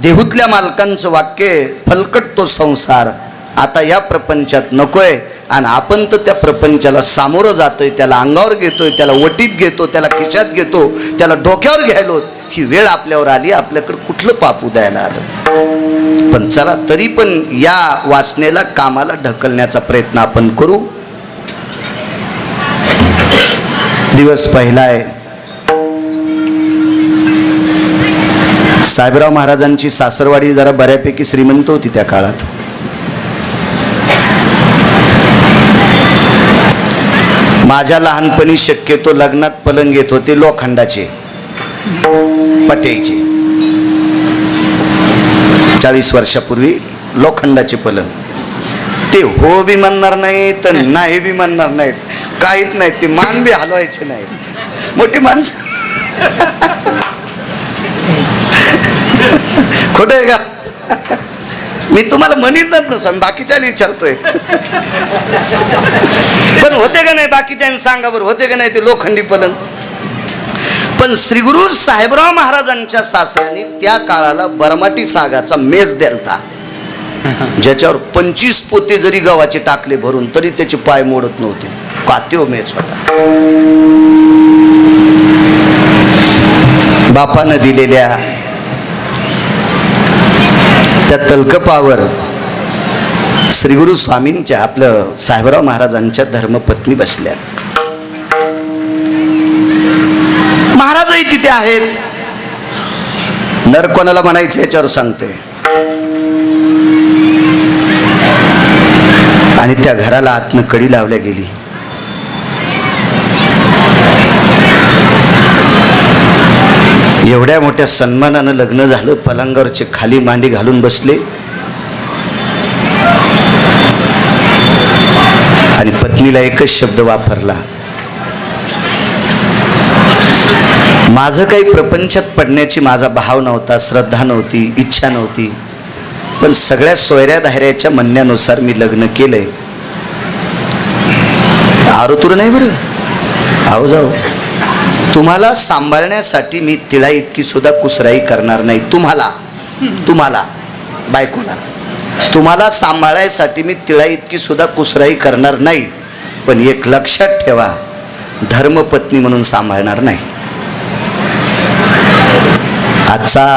देहूतल्या मालकांचं वाक्य फलकट तो संसार आता या प्रपंचात नकोय, आणि आपण तर त्या प्रपंचाला सामोरं जातोय, त्याला अंगावर घेतोय, त्याला वटीत घेतो, त्याला खिशात घेतो, त्याला डोक्यावर घ्यायलो. ही वेळ आपल्यावर आली, आपल्याकडे कुठलं पाप उदयाला आलं. पण चला तरी पण या वासनेला कामाला ढकलण्याचा प्रयत्न आपण करू. दिवस पहिला आहे. साहेबराव महाराजांची सासरवाडी जरा बऱ्यापैकी श्रीमंत होती त्या काळात. माझ्या लहानपणी शक्यतो लग्नात पलंग येत होते लोखंडाचे, पट्याचे. 40 वर्षापूर्वी लोखंडाचे पलंग. ते हो बी म्हणणार नाही तर नाही बी म्हणणार नाहीत, काहीच नाही, ते मान बी हलवायचे नाहीत. मोठी माणसं. खोट आहे का? मी तुम्हाला म्हणितच नसं, बाकीच्या विचारतोय. पण होते का नाही बाकीच्या सांगा बरं, होते का नाही ते लोखंडी पलंग? पण श्री गुरु साहेबराव महाराजांच्या सासऱ्याने त्या काळाला बरमाटी सागाचा मेज द्यालता, ज्याच्यावर 25 पोते जरी गव्हाचे टाकले भरून तरी त्याचे पाय मोडत नव्हते. कात्यो मेज होता. बापानं दिलेल्या त्या तलकपावर श्री गुरु स्वामींच्या आपलं साहेबराव महाराजांच्या धर्मपत्नी बसल्या. महाराजही तिथे आहेत. नर कोणाला म्हणायचं याच्यावर सांगते. आणि त्या घराला आतनं कडी लावल्या गेली. एवढ्या मोठ्या सन्मानानं लग्न झालं. पलंगावरचे खाली मांडी घालून बसले आणि पत्नीला एकच शब्द वापरला. माझं काही प्रपंचात पडण्याची माझा भाव नव्हता, श्रद्धा नव्हती, इच्छा नव्हती, पण सगळ्या सोयऱ्या धायऱ्याच्या म्हणण्यानुसार मी लग्न केलंय. आरोतुर नाही बरं, आहो जाऊ. तुम्हाला सांभाळण्यासाठी मी तिळा इतकी सुद्धा कुसराई करणार नाही. तुम्हाला बायकोला तुम्हाला सांभाळायसाठी मी तिळा इतकी सुद्धा कुसराई करणार नाही. पण एक लक्षात ठेवा, धर्मपत्नी म्हणून सांभाळणार नाही. आजचा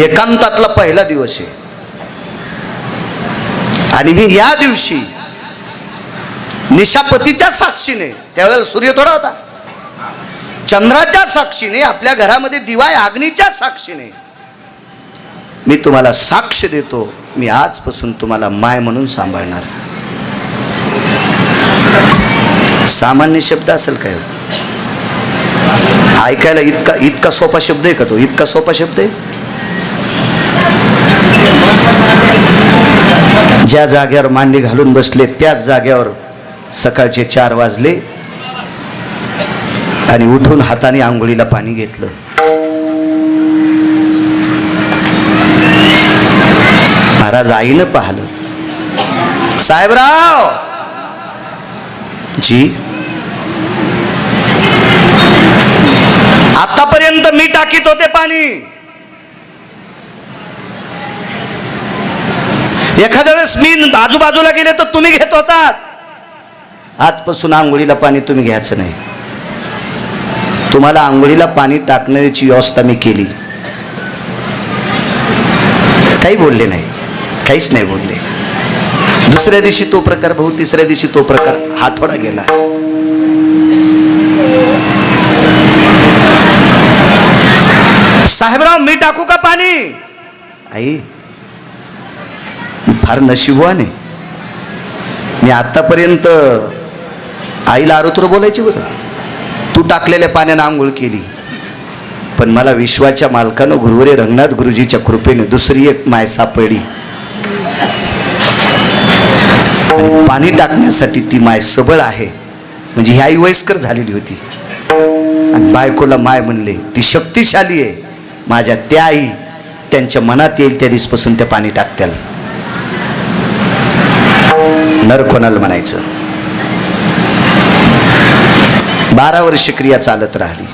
एकांतातला पहिला दिवस आहे आणि मी या दिवशी निशापतीच्या साक्षीने, त्यावेळेला सूर्य थोडा होता, चंद्राच्या साक्षीने, आपल्या घरामध्ये दिवाय अग्नीच्या साक्षीने मी तुम्हाला साक्ष देतो, मी आजपासून तुम्हाला माय म्हणून सांभाळणार. सामान्य शब्द असेल काय? ऐकायला इतका सोपा शब्द आहे का तो? इतका सोपा शब्द आहे. ज्या जागेवर मांडी घालून बसले त्याच जागेवर सकाळचे 4 वाजले आणि उठून हाताने आंघोळीला पाणी घेतलं. महाराज आईनं पाहिलं. साहेबराव जी, आतापर्यंत मी टाकीत होते पाणी, एखाद्या वेळेस मी आजूबाजूला गेले तर तुम्ही घेत होतात. आजपासून आंघोळीला पाणी तुम्ही घ्यायचं नाही. तुम्हाला आंघोळीला पाणी टाकण्याची व्यवस्था मी केली. काही बोलले नाही, काहीच नाही बोलले. दुसऱ्या दिवशी तो प्रकार भाऊ, तिसऱ्या दिवशी तो प्रकार, आठवडा गेला. साहेबराव मी टाकू का पाणी? आई फार नशीबवान आहे. मी आतापर्यंत आईला आरोतर बोलायची बरं, तू टाकलेल्या पाण्यानं आंघोळ केली, पण मला विश्वाच्या मालकानं गुरुवरे रंगनाथ गुरुजीच्या कृपेने दुसरी एक माय सापडली. आणि पाणी टाकण्यासाठी ती माय सबळ आहे. म्हणजे ही आई वयस्कर झालेली होती आणि बायकोला माय म्हणले. ती शक्तिशाली आहे. माझ्या त्या आई त्यांच्या मनात येईल त्या दिवसपासून त्या पाणी टाकत्याल. नर कोणाला म्हणायचं. 12 वर्ष क्रिया चालत राहिली.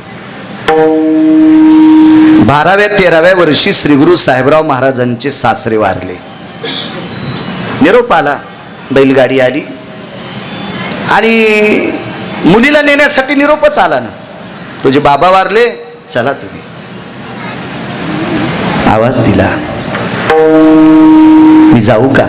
12व्या-13व्या वर्षी श्री गुरु साहेबराव महाराजांचे सासरे वारले. निरोप आला, बैलगाडी आली आणि मुलीला नेण्यासाठी निरोपच आला ना, तुझे बाबा वारले, चला तुम्ही. आवाज दिला, मी जाऊ का?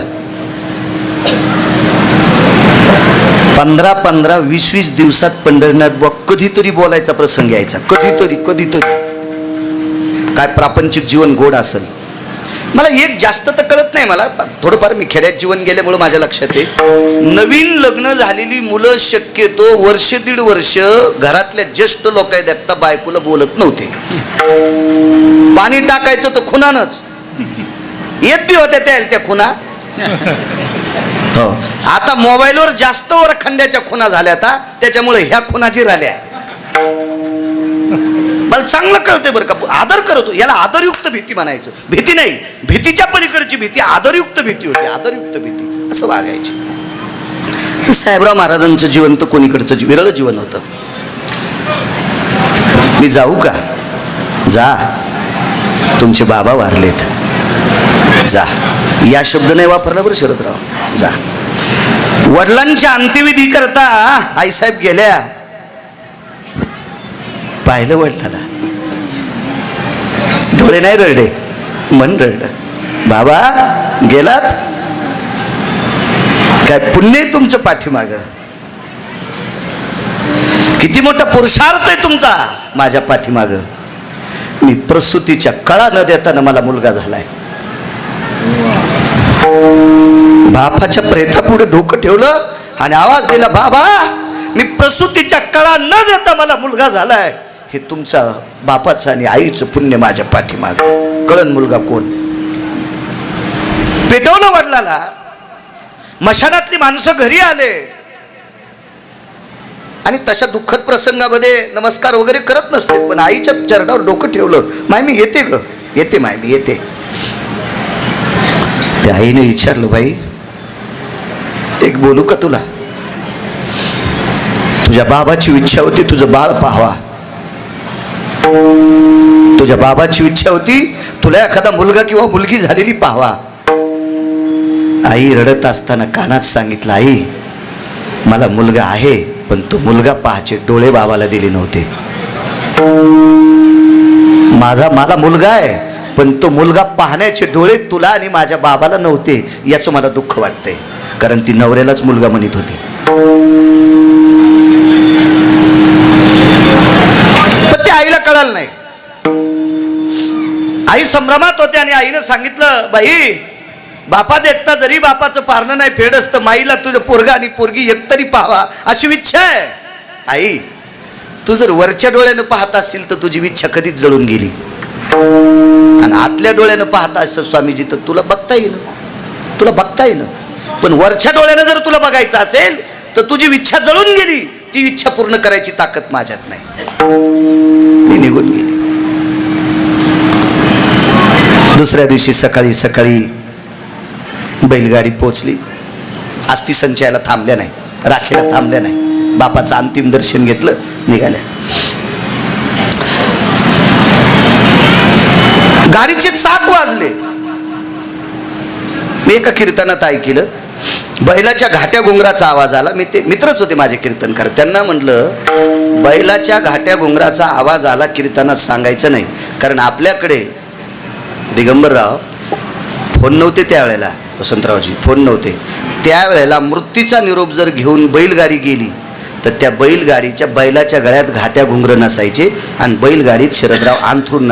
15-15, 20-20 दिवसात पंढरीनाथ बुवा कधीतरी बोलायचा प्रसंग यायचा, कधीतरी. काय प्रापंचिक जीवन गोड असेल. मला एक जास्त तर कळत नाही, मला थोडंफार मी खेड्यात जीवन गेल्यामुळे माझ्या लक्षात आहे. नवीन लग्न झालेली मुलं शक्यतो 1-1.5 वर्ष घरातल्या ज्येष्ठ लोक देखता बायकोला बोलत नव्हते. पाणी टाकायचं तर खुनानच येत बी होत्या त्या खुना. हो, आता मोबाईलवर जास्त वरखंड्याच्या खुना झाल्या, आता त्याच्यामुळे ह्या खुनाची राहिल्या. मला चांगलं कळतंय बरं का, आदर करतो याला, आदरयुक्त भीती म्हणायचं. भीती नाही, भीतीच्या पलीकडची भीती आदरयुक्त भीती होती. आदरयुक्त भीती असं वागायची. तर साहेबराव महाराजांचं जीवन तर कोणीकडचं विरळ जीवन होतं. मी जाऊ का? जा, तुमचे बाबा वारलेत, जा. या शब्द नाही वापरला बरं शरदराव, जा. वडिलांच्या अंत्यविधी करता आईसाहेब गेल्या, पाहिलं वडिलाला, डोळे नाही रडले, मन रडलं. बाबा गेलात, काय पुण्य आहे तुमचं पाठीमाग, किती मोठा पुरुषार्थ आहे तुमचा माझ्या पाठीमाग. मी प्रसूतीच्या कळा न देताना मला मुलगा झालाय. बापाच्या प्रेतापुढे डोकं ठेवलं आणि आवाज दिला, बाबा मी प्रसूतीच्या कळा न देता मला मुलगा झालाय. हे तुमचा बापाचं आणि आईचं पुण्य माझ्या पाठीमाग. कळन मुलगा कोण. पेटवलं वडिलाला. मशानातली माणसं घरी आले आणि तशा दुःखद प्रसंगामध्ये नमस्कार वगैरे करत नसते, पण आईच्या चरणावर डोकं ठेवलं. माय मी येते ग, येते माय मी येते. त्या आईने विचारलं, बाई एक बोलू का तुला? तुझ्या बाबाची इच्छा होती तुझं बाळ पाहावा, तुझ्या बाबाची इच्छा होती तुला एखादा मुलगा किंवा मुलगी झालेली पाहावा. आई रडत असताना कानात सांगितलं, आई मला मुलगा आहे, पण तो मुलगा पाहायचे डोळे बाबाला दिले नव्हते. मला मुलगा आहे, पण तो मुलगा पाहण्याचे डोळे तुला आणि माझ्या बाबाला नव्हते. याचं मला दुःख वाटतंय, कारण ती नवऱ्यालाच मुलगा म्हणत होती. पण ते आईला कळालं नाही. आई संभ्रमात होते आणि आईनं सांगितलं, बाई बापा देखता जरी बापाचं पारणं नाही फेडस, तर माईला तुझं पोरगा आणि पोरगी एकतरी पाहावा अशी इच्छा आहे. आई तू जर वरच्या डोळ्यानं पाहत असशील तर तुझी इच्छा कधीच जळून गेली, आणि आतल्या डोळ्यानं पाहता असं स्वामीजी तर तुला बघता येईल, तुला बघता येईल. पण वरच्या डोळ्यानं जर तुला बघायचं असेल तर तुझी इच्छा जळून गेली, ती इच्छा पूर्ण करायची ताकद माझ्यात नाही. ती निघून गेली. दुसऱ्या दिवशी सकाळी बैलगाडी पोचली. अस्थि संचयाला थांबल्या नाही, राखीला थांबल्या नाही. बापाचं अंतिम दर्शन घेतलं, निघाल्या. गाडीचे चाक वाजले. मी एका कीर्तनात ऐकलं, बैलाच्या घाट्या घुंगराचा आवाज आला. मित्रच होते माझे कीर्तनकार. त्यांना म्हटलं, बैलाच्या घाट्या घुंगराचा आवाज आला कीर्तनात सांगायचं नाही, कारण आपल्याकडे दिगंबरराव फोन नव्हते त्यावेळेला, वसंतरावजी फोन नव्हते त्यावेळेला. मृत्यूचा निरोप जर घेऊन बैलगाडी गेली तर त्या बैलगाडीच्या बैलाच्या गळ्यात घाट्या घुंगरं नसायचे आणि बैलगाडीत शरदराव अंथरूण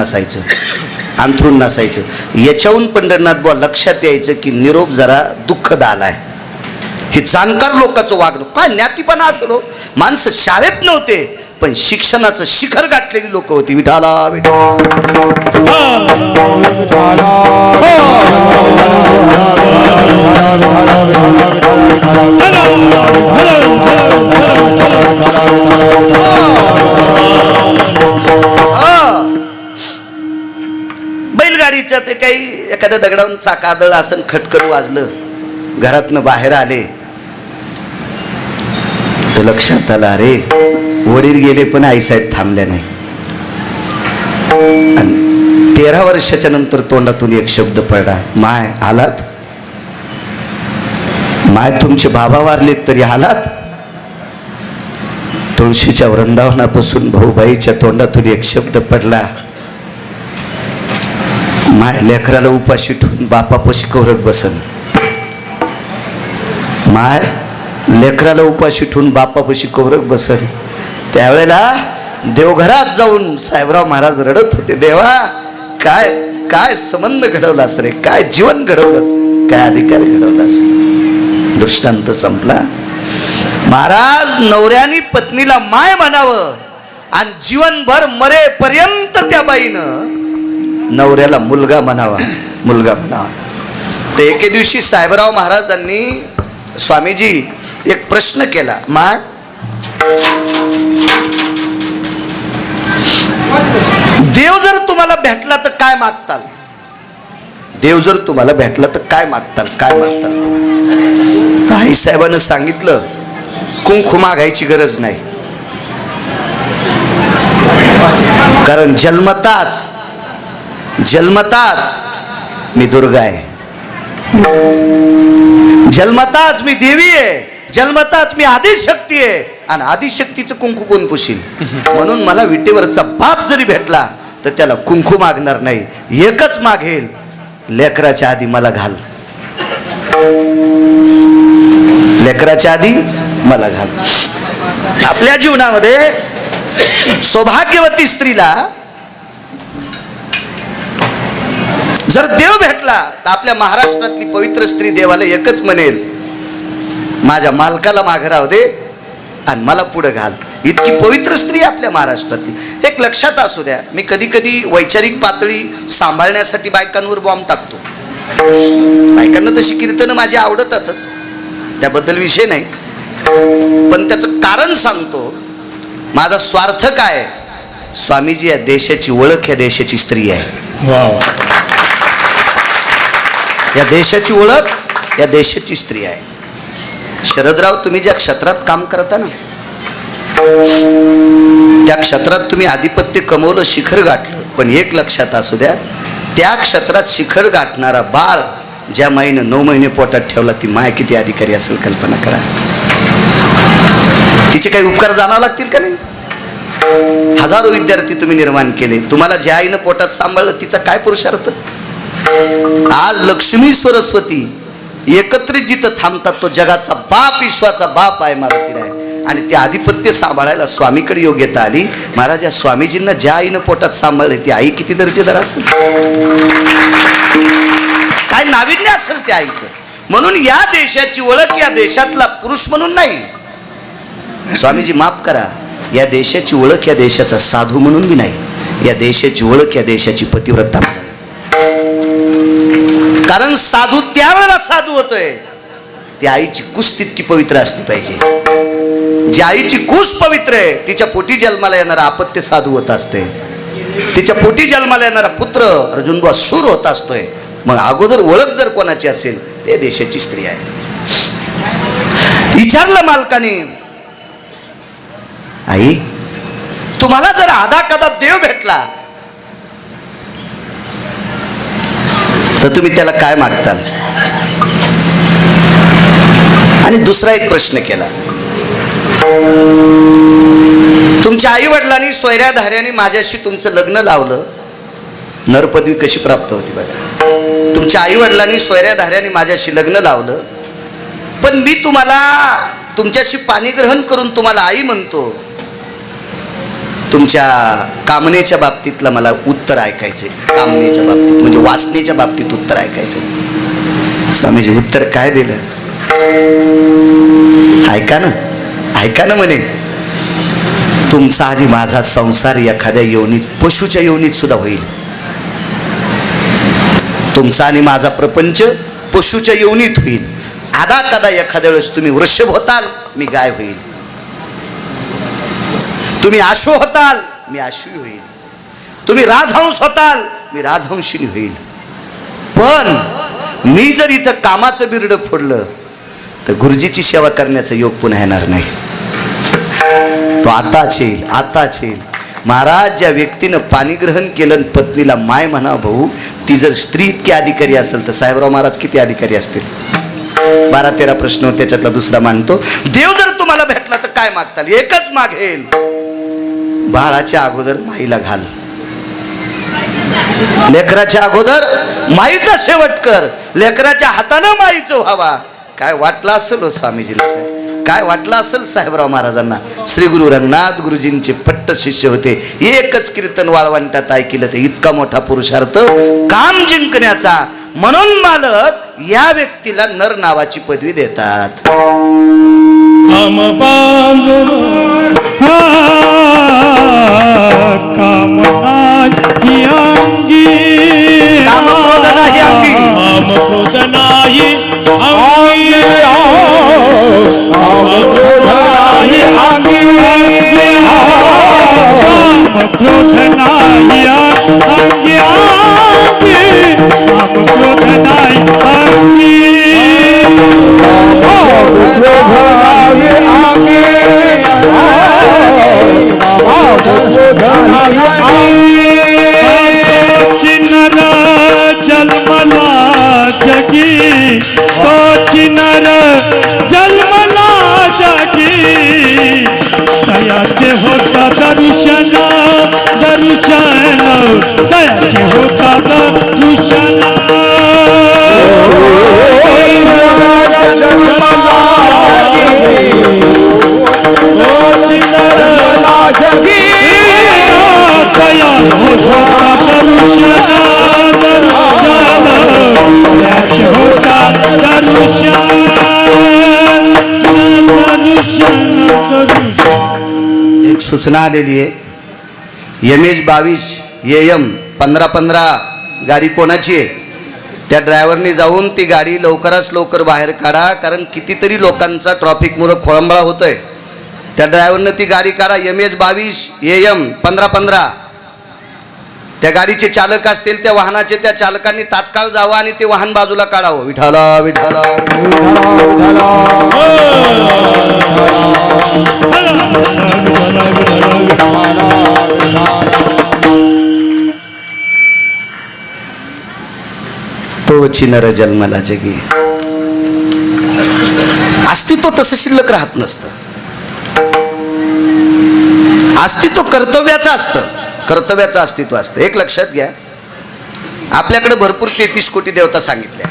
नसायचं. याच्याहून पंढरनाथ बुवा लक्षात यायचं की निरोप जरा दुःखद आलाय. हे जाणकार लोकांचं वागणं काय ज्ञातीपणा असलो. माणसं शाळेत नव्हते, पण शिक्षणाचं शिखर गाठलेली लोक होती. विठाला बैलगाडीचं ते काही एखाद्या दगडावरून चाक आदळलं असं, खटकन वाजलं, घरातनं बाहेर आले तर लक्षात आलं, अरे वडील गेले पण आईसाहेब थांबल्या नाही. आणि 13 वर्षाच्या नंतर तोंडातून एक शब्द पडला, माय आलात? माय तुमचे बाबा वारलेत तरी आलात? तुळशीच्या वृंदावनापासून भाऊबाईच्या तोंडातून एक शब्द पडला, माय लेकराला उपाशी ठेवून बापापाशी कवरत बसन. माय लेकराला उपाशी ठेवून बापापाशी कवरत बसन. त्यावेळेला देवघरात जाऊन साहेबराव महाराज रडत होते, देवा काय काय संबंध घडवलास रे, काय जीवन घडवलंस, काय अधिकार घडवलास. दृष्टांत संपला. महाराज नवऱ्यानी पत्नीला माय म्हणावं आणि जीवनभर मरेपर्यंत त्या बाईनं नवऱ्याला मुलगा म्हणावा, मुलगा म्हणावा. तर एके दिवशी साहेबराव महाराजांनी स्वामीजी एक प्रश्न केला, माय देव जर तुम्हाला भेटला तर काय मागताल? देव जर तुम्हाला भेटला तर काय मागताल, काय मागताल? तर आई साहेबांनी सांगितलं, कुंकू मागायची गरज नाही, कारण जन्मताच मी दुर्गा आहे, जन्मताच मी देवी आहे, जन्मताच मी आदिशक्ती आहे. आणि आदिशक्तीचं कुंकू कोण पुशील? म्हणून मला विटेवरचा बाप जरी भेटला तर त्याला कुंकू मागणार नाही, एकच मागेल, लेकराच्या आधी मला घाल, लेकराच्या आधी मला घाल. आपल्या जीवनामध्ये सौभाग्यवती स्त्रीला जर देव भेटला तर आपल्या महाराष्ट्रातली पवित्र स्त्री देवाला एकच म्हणेल, माझ्या मालकाला मागे राहू दे आणि मला पुढे घाल. इतकी पवित्र स्त्री आपल्या महाराष्ट्रातली. एक लक्षात असू द्या, मी कधी कधी वैचारिक पातळी सांभाळण्यासाठी बायकांवर बॉम्ब टाकतो. बायकांना तशी कीर्तनं माझी आवडतातच, त्याबद्दल विषय नाही, पण त्याचं कारण सांगतो. माझा स्वार्थ काय? स्वामीजी या देशाची ओळख, या देशाची स्त्री आहे. या देशाची ओळख, या देशाची स्त्री आहे. शरदराव, तुम्ही ज्या क्षेत्रात काम करता ना, त्या क्षेत्रात तुम्ही आधिपत्य कमवलं, शिखर गाठलं, पण एक लक्षात असू द्या, त्या क्षेत्रात शिखर गाठणारा बाळ ज्या माईनं 9 महिने पोटात ठेवला, ती माय किती अधिकारी असेल कल्पना करा. तिचे काही उपकार जाणावं लागतील का नाही? हजारो विद्यार्थी तुम्ही निर्माण केले, तुम्हाला ज्या आईनं पोटात सांभाळलं तिचा काय पुरुषार्थ? आज लक्ष्मी सरस्वती एकत्रित जिथं थांबतात, तो जगाचा बाप, विश्वाचा बाप आहे मारुती आहे. आणि ते आधिपत्य सांभाळायला स्वामीकडे योग्यता आली. महाराज, या स्वामीजींना ज्या आईनं पोटात सांभाळले ती आई किती दर्जेदार असेल, काय नाविन्य असेल त्या आईचं. म्हणून या देशाची ओळख या देशातला पुरुष म्हणून नाही, स्वामीजी माफ करा, या देशाची ओळख या देशाचा साधू म्हणून बी नाही, या देशाची ओळख या देशाची पतिव्रता. कारण साधू त्यावेळेला साधू होतोय त्या आईची कुस तितकी पवित्र असली पाहिजे. ज्या आईची कुस पवित्र आहे तिच्या पोटी जन्माला येणारा अपत्य साधू होत असते, तिच्या पोटी जन्माला येणारा पुत्र अर्जुनबुवा शूर होत असतोय. मग अगोदर ओळख जर कोणाची असेल ते देशाची स्त्री आहे. विचारलं मालकाने, आई तुम्हाला जर आधा कदा देव भेटला तर तुम्ही त्याला काय मागताल? आणि दुसरा एक प्रश्न केला, तुमच्या आई वडिलांनी सोयऱ्या धाऱ्याने माझ्याशी तुमचं लग्न लावलं, नरपदवी कशी प्राप्त होती बघा. तुमच्या आई वडिलांनी सोयऱ्या धाऱ्याने माझ्याशी लग्न लावलं, पण मी तुम्हाला तुमच्याशी पाणीग्रहण करून तुम्हाला आई म्हणतो, तुमच्या कामनेच्या बाबतीतला मला उत्तर ऐकायचे. कामनेच्या बाबतीत म्हणजे वासनेच्या बाबतीत उत्तर ऐकायचे. स्वामीजी उत्तर काय दिलं? ऐका ना म्हणे, तुमचा आणि माझा संसार एखाद्या योनीत, पशुच्या योनीत सुद्धा होईल. तुमचा आणि माझा प्रपंच पशुच्या योनीत होईल. आधा कदा एखाद्या वेळेस तुम्ही वृषभ होताल, मी गाय होईल. तुम्ही आशु होताल, मी आशु होईल. तुम्ही राजहंस होताल, मी राजहंसिनी होईल. पण मी जर इथं कामाचं बिरडं फोडलं तर गुरुजीची सेवा करण्याचा योग पुन्हा येणार नाही. तो आताच येईल. महाराज, ज्या व्यक्तीनं पाणी ग्रहण केलं आणि पत्नीला माय म्हणा भाऊ, ती जर स्त्री इतकी अधिकारी असेल तर साहेबराव महाराज किती अधिकारी असतील? 12-13 प्रश्न त्याच्यातला दुसरा मांडतो. देव जर तुम्हाला भेटला तर काय मागताल? एकच मागेल, बाळाच्या अगोदर माईला घाल, लेकराच्या अगोदर माईचा शेवट कर, लेकराच्या हातानं माईचं व्हावा. काय वाटलं असेल हो स्वामीजीला, काय वाटलं असेल साहेबराव महाराजांना? श्री गुरु रंगनाथ गुरुजींचे पट्ट शिष्य होते. एकच कीर्तन वाळवंटात ऐकलं ते इतका मोठा पुरुषार्थ काम जिंकण्याचा. म्हणून मालक या व्यक्तीला नर नावाची पदवी देतात. जन्मला जगी तो नर जन्मला जगी, दयाचे होता दर्शन दर्शन, दयाचे होता दर्शन. एक सूचना आलेली आहे. MH22 AM 1515 गाडी कोणाची आहे? त्या ड्रायव्हरने जाऊन ती गाडी लवकरात लवकर बाहेर काढा, कारण कितीतरी लोकांचा ट्रॉफिकमुळे खोळंबळा होतोय. त्या ड्रायव्हरनं ती गाडी काढा. MH22 AM 1515. त्या गाडीचे चालक असतील, त्या वाहनाचे त्या चालकांनी तात्काळ जावं आणि ते वाहन बाजूला काढावं. विठाला विठाला तो चिनर जन्मला जगी. अस्तित्व तसं शिल्लक राहत नसतं. अस्तित्व कर्तव्याचं असतं, कर्तव्याचं अस्तित्व असतं. एक लक्षात घ्या, आपल्याकडे भरपूर 33 कोटी देवता सांगितल्या.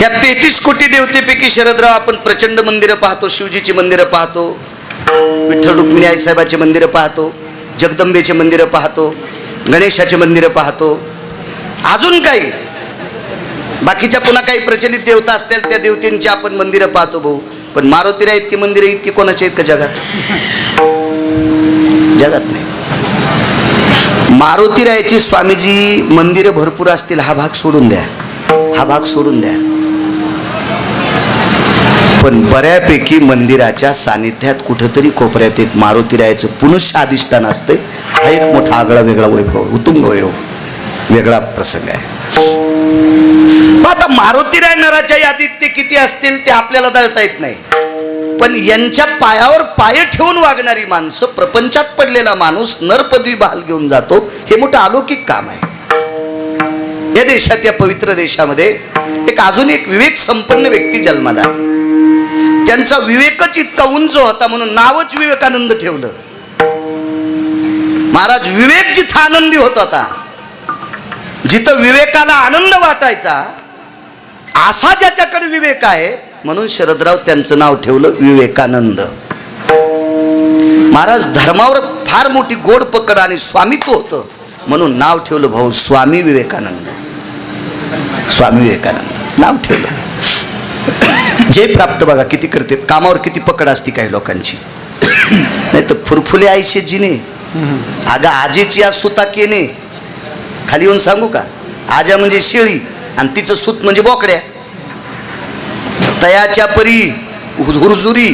या 33 कोटी देवतेपैकी शरदराव आपण प्रचंड मंदिरं पाहतो, शिवजीची मंदिरं पाहतो, विठ्ठल रुक्मिणी आईसाहेबाची मंदिरं पाहतो, जगदंबेचे मंदिरं पाहतो, गणेशाचे मंदिरं पाहतो, अजून काही बाकीच्या पुन्हा काही प्रचलित देवता असतील त्या देवतेंची आपण मंदिरं पाहतो भाऊ. पण मारुतीला इतकी मंदिरं इतकी कोणाची आहेत का जगात? जगात नाही. मारुतीरायाची स्वामीजी मंदिरं भरपूर असतील, हा भाग सोडून द्या, हा भाग सोडून द्या. पण बऱ्यापैकी मंदिराच्या सानिध्यात कुठंतरी कोपऱ्यात एक मारुतीरायाचं पुनश्च अधिष्ठान असते. हा एक मोठा आगळा वेगळा वैभव, उत्तुंग वैभव, वेगळा प्रसंग आहे. आता मारुतीराय नराच्या यादीत ते किती असतील ते आपल्याला दळता येत नाही. पण यांच्या पायावर पाय ठेवून वागणारी माणसं, प्रपंचात पडलेला माणूस नरपदवी बहाल घेऊन जातो, हे मोठं अलौकिक काम आहे. या देशात, या पवित्र देशामध्ये एक अजून एक विवेक संपन्न व्यक्ती जन्माला आली. त्यांचा विवेकच इतका उंच होता म्हणून नावच विवेकानंद ठेवलं. महाराज, विवेक जिथं आनंदी होत होता, जिथं विवेकाला आनंद वाटायचा, असा ज्याच्याकडे विवेक आहे, म्हणून शरदराव त्यांचं नाव ठेवलं विवेकानंद. महाराज, धर्मावर फार मोठी गोड पकड आणि स्वामित्व होतं म्हणून नाव ठेवलं भाऊ स्वामी विवेकानंद. स्वामी विवेकानंद नाव ठेवलं. जय प्राप्त बघा किती करते, कामावर किती पकड असते काही लोकांची. नाही तर फुरफुले आयशे जिने, अगं आजेची आज सुता केने. खाली येऊन सांगू का, आजा म्हणजे शेळी आणि तिचं सूत म्हणजे बोकड्या. तयाच्या परी हुरजुरी,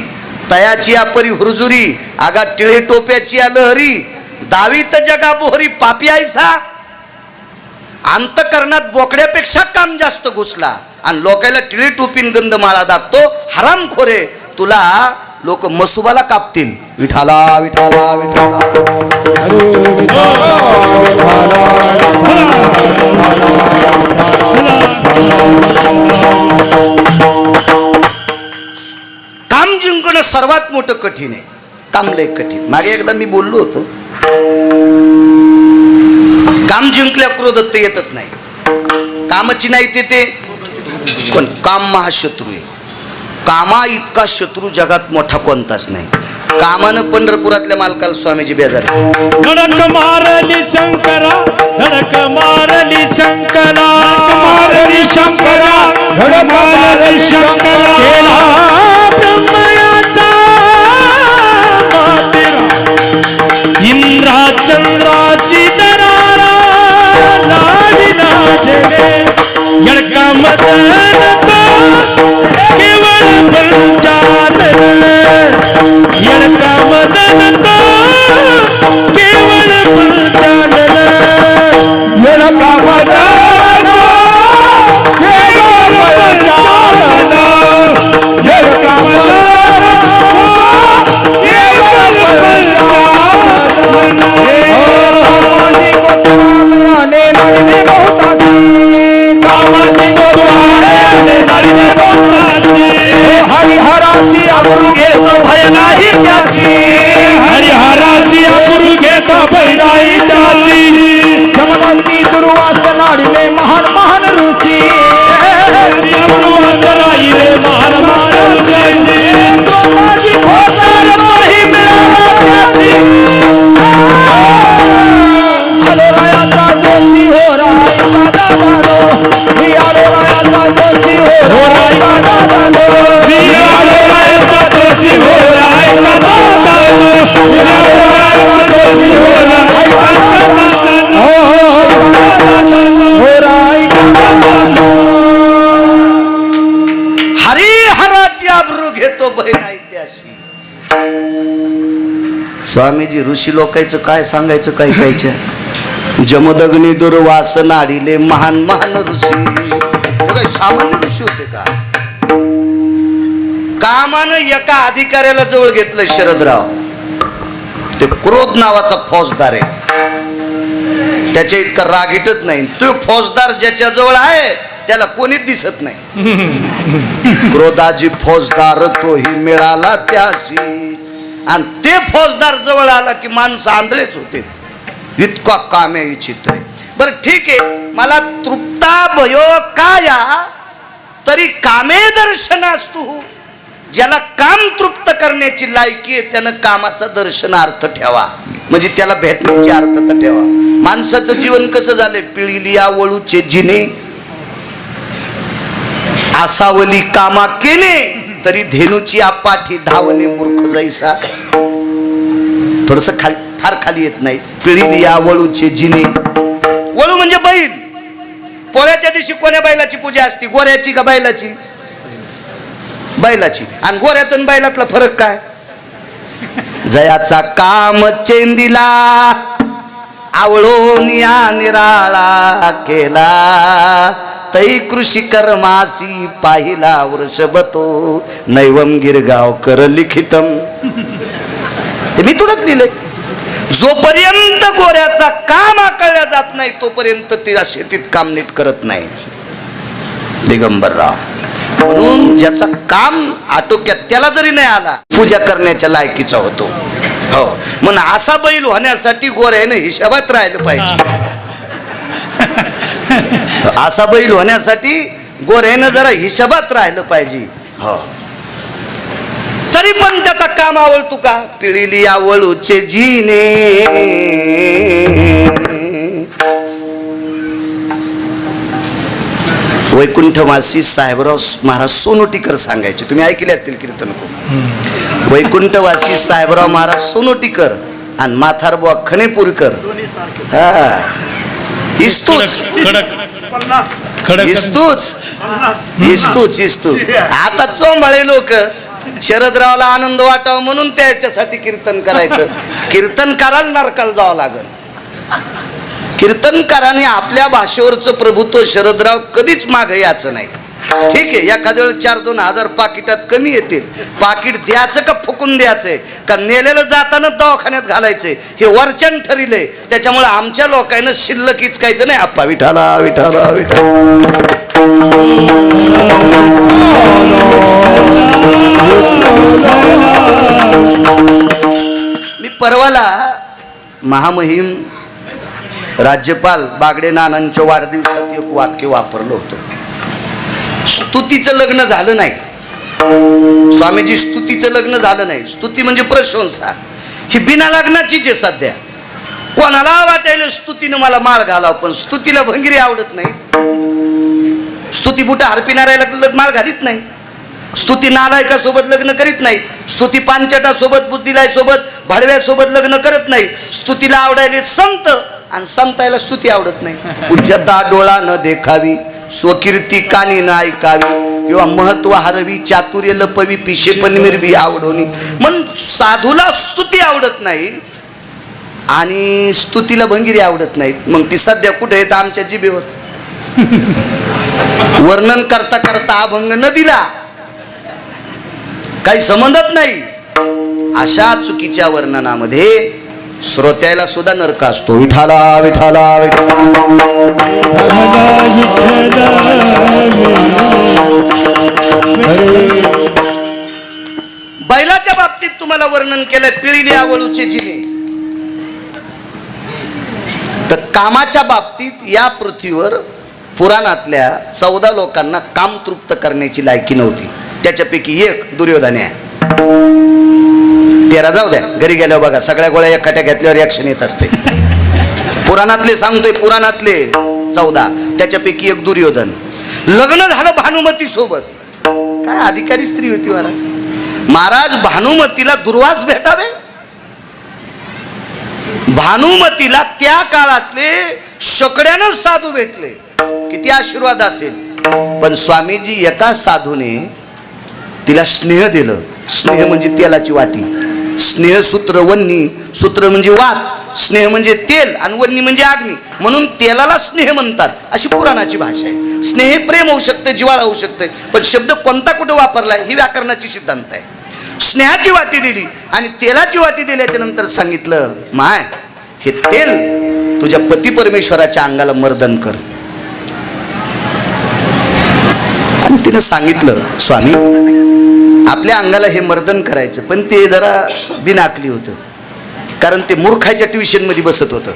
तयाची परी हुरजुरी, आगा टिळे टोप्याची लहरी, दावीत जगा बोहरी पापी आयसा. अंतकरणात बोकड्यापेक्षा काम जास्त घुसला आणि लोकायला टिळे टोपीन गंध माळा दाखतो. हरामखोरे, तुला लोक मसुबाला कापतील विठाला विठाला विठाला. काम जिंकणं सर्वात मोठं कठीण आहे. काम लय कठीण. मागे एकदा मी बोललो होतो, काम जिंकल्या क्रोधत्त येतच नाही. कामाची नाही ते पण काम महाशत्रू आहे. कामा इतका शत्रू जगात मोठा कोणताच नाही. कामानं पंढरपुरातल्या मालकाला स्वामीजी बेजार. धडक मारली शंकरा, धडक मारली शंकरा, मारली शंकरा, धडक मारली शंकरा. ब्रह्मयाचा इंद्रा चंद्राची दरारा लाडीला जगे यडका मदन तो केवळ पंचानन, यडका मदन तो केवळ पंचानन, यडका मदन केवळ पंचानन, यडका मदन हरिहराची अब्रू घेतो भय नाही त्यासी, हरिहराची अब्रू घेतो भय नाही त्यासी. जमदंती दुर्वास नाडिले महान महान ऋषी, अब्रू राहिले महान महान ऋषी. माझी खोसार नाही मिळाला त्यासी. आलो रायाचा जोशी हो राय दादा, मी आलो रायाचा जोशी हो राय दादा. हरिहराची आबरू घेतो भय नाही त्याशी. स्वामीजी ऋषी लोकांचं काय सांगायचं, काय कायचं. जमदग्नी दुर्वास नाडिले महान महान ऋषी. ते काय सामान्य ऋषी होते का? कामानं एका अधिकाऱ्याला जवळ घेतलं शरदराव. ते क्रोध नावाचा फौजदार आहे. त्याच्या इतका रागीटच नाही. तो फौजदार ज्याच्या जवळ आहे त्याला कोणीच दिसत नाही. क्रोधाची फौजदार तोही मिळाला त्याशी. आणि ते फौजदार जवळ आला की माणसं आंधळेच होते. इतका कामे विचित्र आहे. बरं ठीक आहे, मला तृप्ता भयो काया तरी कामे दर्शनास्तु. ज्याला काम तृप्त करण्याची लायकी आहे त्यानं कामाचा दर्शनार्थ ठेवा, म्हणजे त्याला भेटण्याची अर्थता ठेवा. माणसाचं जीवन कसं झालंय, पिळीली या वळूचे जिने आसावली कामा केले तरी धेनुची आपाठी धावणे मूर्ख जैसा. थोडस खाली, फार खाली येत नाही. पिळीली या वळूचे जिने. वळू म्हणजे बैल. पोळ्याच्या दिवशी कोण्या बैलाची पूजा असते, गोऱ्याची का बैलाची? बैलाची. आणि गोऱ्यात आणि बैलातला फरक काय? जयाचा काम चेंदिला आवळून या निराळा केला, तै कृषी कर्मासी पाहिला वृषभतो नैवम गिरगाव कर लिखितम. हे मी तुडत लिहिलंय. जोपर्यंत गोऱ्याचा काम आकळल्या जात नाही तोपर्यंत ते शेतीत काम नीट करत नाही. दिगंबरराव. म्हणून ज्याचा काम आटोक्यात त्याला जरी नाही आला पूजा करण्याच्या लायकीचा होतो. हो, म्हणून असा बैल होण्यासाठी गोऱ्याने हिशोबात राहिलं पाहिजे. असा बैल होण्यासाठी गोऱ्यानं जरा हिशोबात राहिलं पाहिजे. हो, तरी पण त्याचा काम आवडतो का? पिळीली आवळूचे जिने. वैकुंठवासी साहेबराव महाराज सोनोटीकर सांगायचे. तुम्ही ऐकले असतील कीर्तन खूप. वैकुंठवासी साहेबराव महाराज सोनोटीकर आणि माथारबुवा खनेपूरकर. हा, इस्तूच इस्तूच इस्तूच. आता चोंबाळे लोक शरदरावला आनंद वाटावा म्हणून त्याच्यासाठी कीर्तन करायचं. कीर्तनकाराला नरकाला जावं लागल. कीर्तनकाराने आपल्या भाषेवरचं प्रभुत्व शरदराव कधीच मागे याचं नाही. ठीक आहे, एखाद्या वेळेस 4-2 हजार पाकिटात कमी येतील. पाकिट द्यायचं का फुकून द्यायचंय का नेलेलं जाताना दवाखान्यात घालायचंय हे वरच्यान ठरिलंय. त्याच्यामुळे आमच्या लोकांना शिल्लक इचकायचं नाही. आप्पा विठाला विठाला विठाला. मी परवाला महामहिम राज्यपाल बागडे नानांच्या वाढदिवसात एक वाक्य वापरलं होतं. स्तुतीचं लग्न झालं नाही. स्वामीजी स्तुतीचं लग्न झालं नाही. स्तुती म्हणजे प्रशंसा. ही बिना लग्नाचीच आहे सध्या. कोणाला वाटायला स्तुतीनं मला माळ घालाव, पण स्तुतीला भंगिरी आवडत नाहीत. स्तुती बुटा हरपिणाऱ्याला माळ घालीत नाही. स्तुती नालायकासोबत लग्न करीत नाही. स्तुती पांचटासोबत बुद्धिलाय सोबत भाडव्यासोबत लग्न करत नाही. स्तुतीला आवडायले संत आणि संतायला स्तुती आवडत नाही. पूज्यता डोळा न देखावी, स्वकीर्ती कानी न ऐकावी, किंवा महत्व हरवी, चातुर्य लपवी, पिशे पनिमिरबी आवडवणी. म्हणून साधूला स्तुती आवडत नाही आणि स्तुतीला भंगिरी आवडत नाहीत. मग ती सध्या कुठे येत? आमच्या जिभेवर. वर्णन करता करता अभंग न दिला काही संबंधच नाही. अशा चुकीच्या वर्णनामध्ये श्रोत्याला सुद्धा नरक असतो. विठाला विठाला विठाला. बैलाच्या बाबतीत तुम्हाला वर्णन केलंय पिळीली आवळूचे जिने. तर कामाच्या बाबतीत या पृथ्वीवर पुराणातल्या 14 लोकांना काम तृप्त करण्याची लायकी नव्हती. त्याच्यापैकी एक दुर्योधन आहे. 13 जाऊ द्या, घरी गेल्यावर बघा सगळ्या गोळ्या एकट्या घेतल्यावर ऍक्शन येत असते. पुराणातले सांगतोय, पुराणातले 14, त्याच्यापैकी एक दुर्योधन. लग्न झालं भानुमती सोबत. काय अधिकारी स्त्री होती महाराज. महाराज भानुमतीला दुर्वास भेटावे. भानुमतीला त्या काळातले शकड्यानं साधू भेटले. किती आशीर्वाद असेल. पण स्वामीजी एका साधूने तिला स्नेह दिलं. स्नेह म्हणजे तेलाची वाटी. स्नेह सूत्र वन्नी, सूत्र म्हणजे वात, स्नेह म्हणजे तेल आणि वन्नी म्हणजे अग्नी. म्हणून तेलाला स्नेह म्हणतात अशी पुराणाची भाषा आहे. स्नेह प्रेम होऊ शकते, जिव्हाळा होऊ शकते, पण शब्द कोणता कुठे वापरलाय ही व्याकरणाची सिद्धांत आहे. स्नेहाची वाटी दिली आणि तेलाची वाटी दिल्याच्या नंतर सांगितलं, माय हे तेल तुझ्या पती परमेश्वराच्या अंगाला मर्दन कर. आणि तिने सांगितलं, स्वामी आपल्या अंगाला हे मर्दन करायचं, पण ते जरा बिनाकली होतं. कारण ते मूर्खाच्या ट्युशन मध्ये बसत होतं.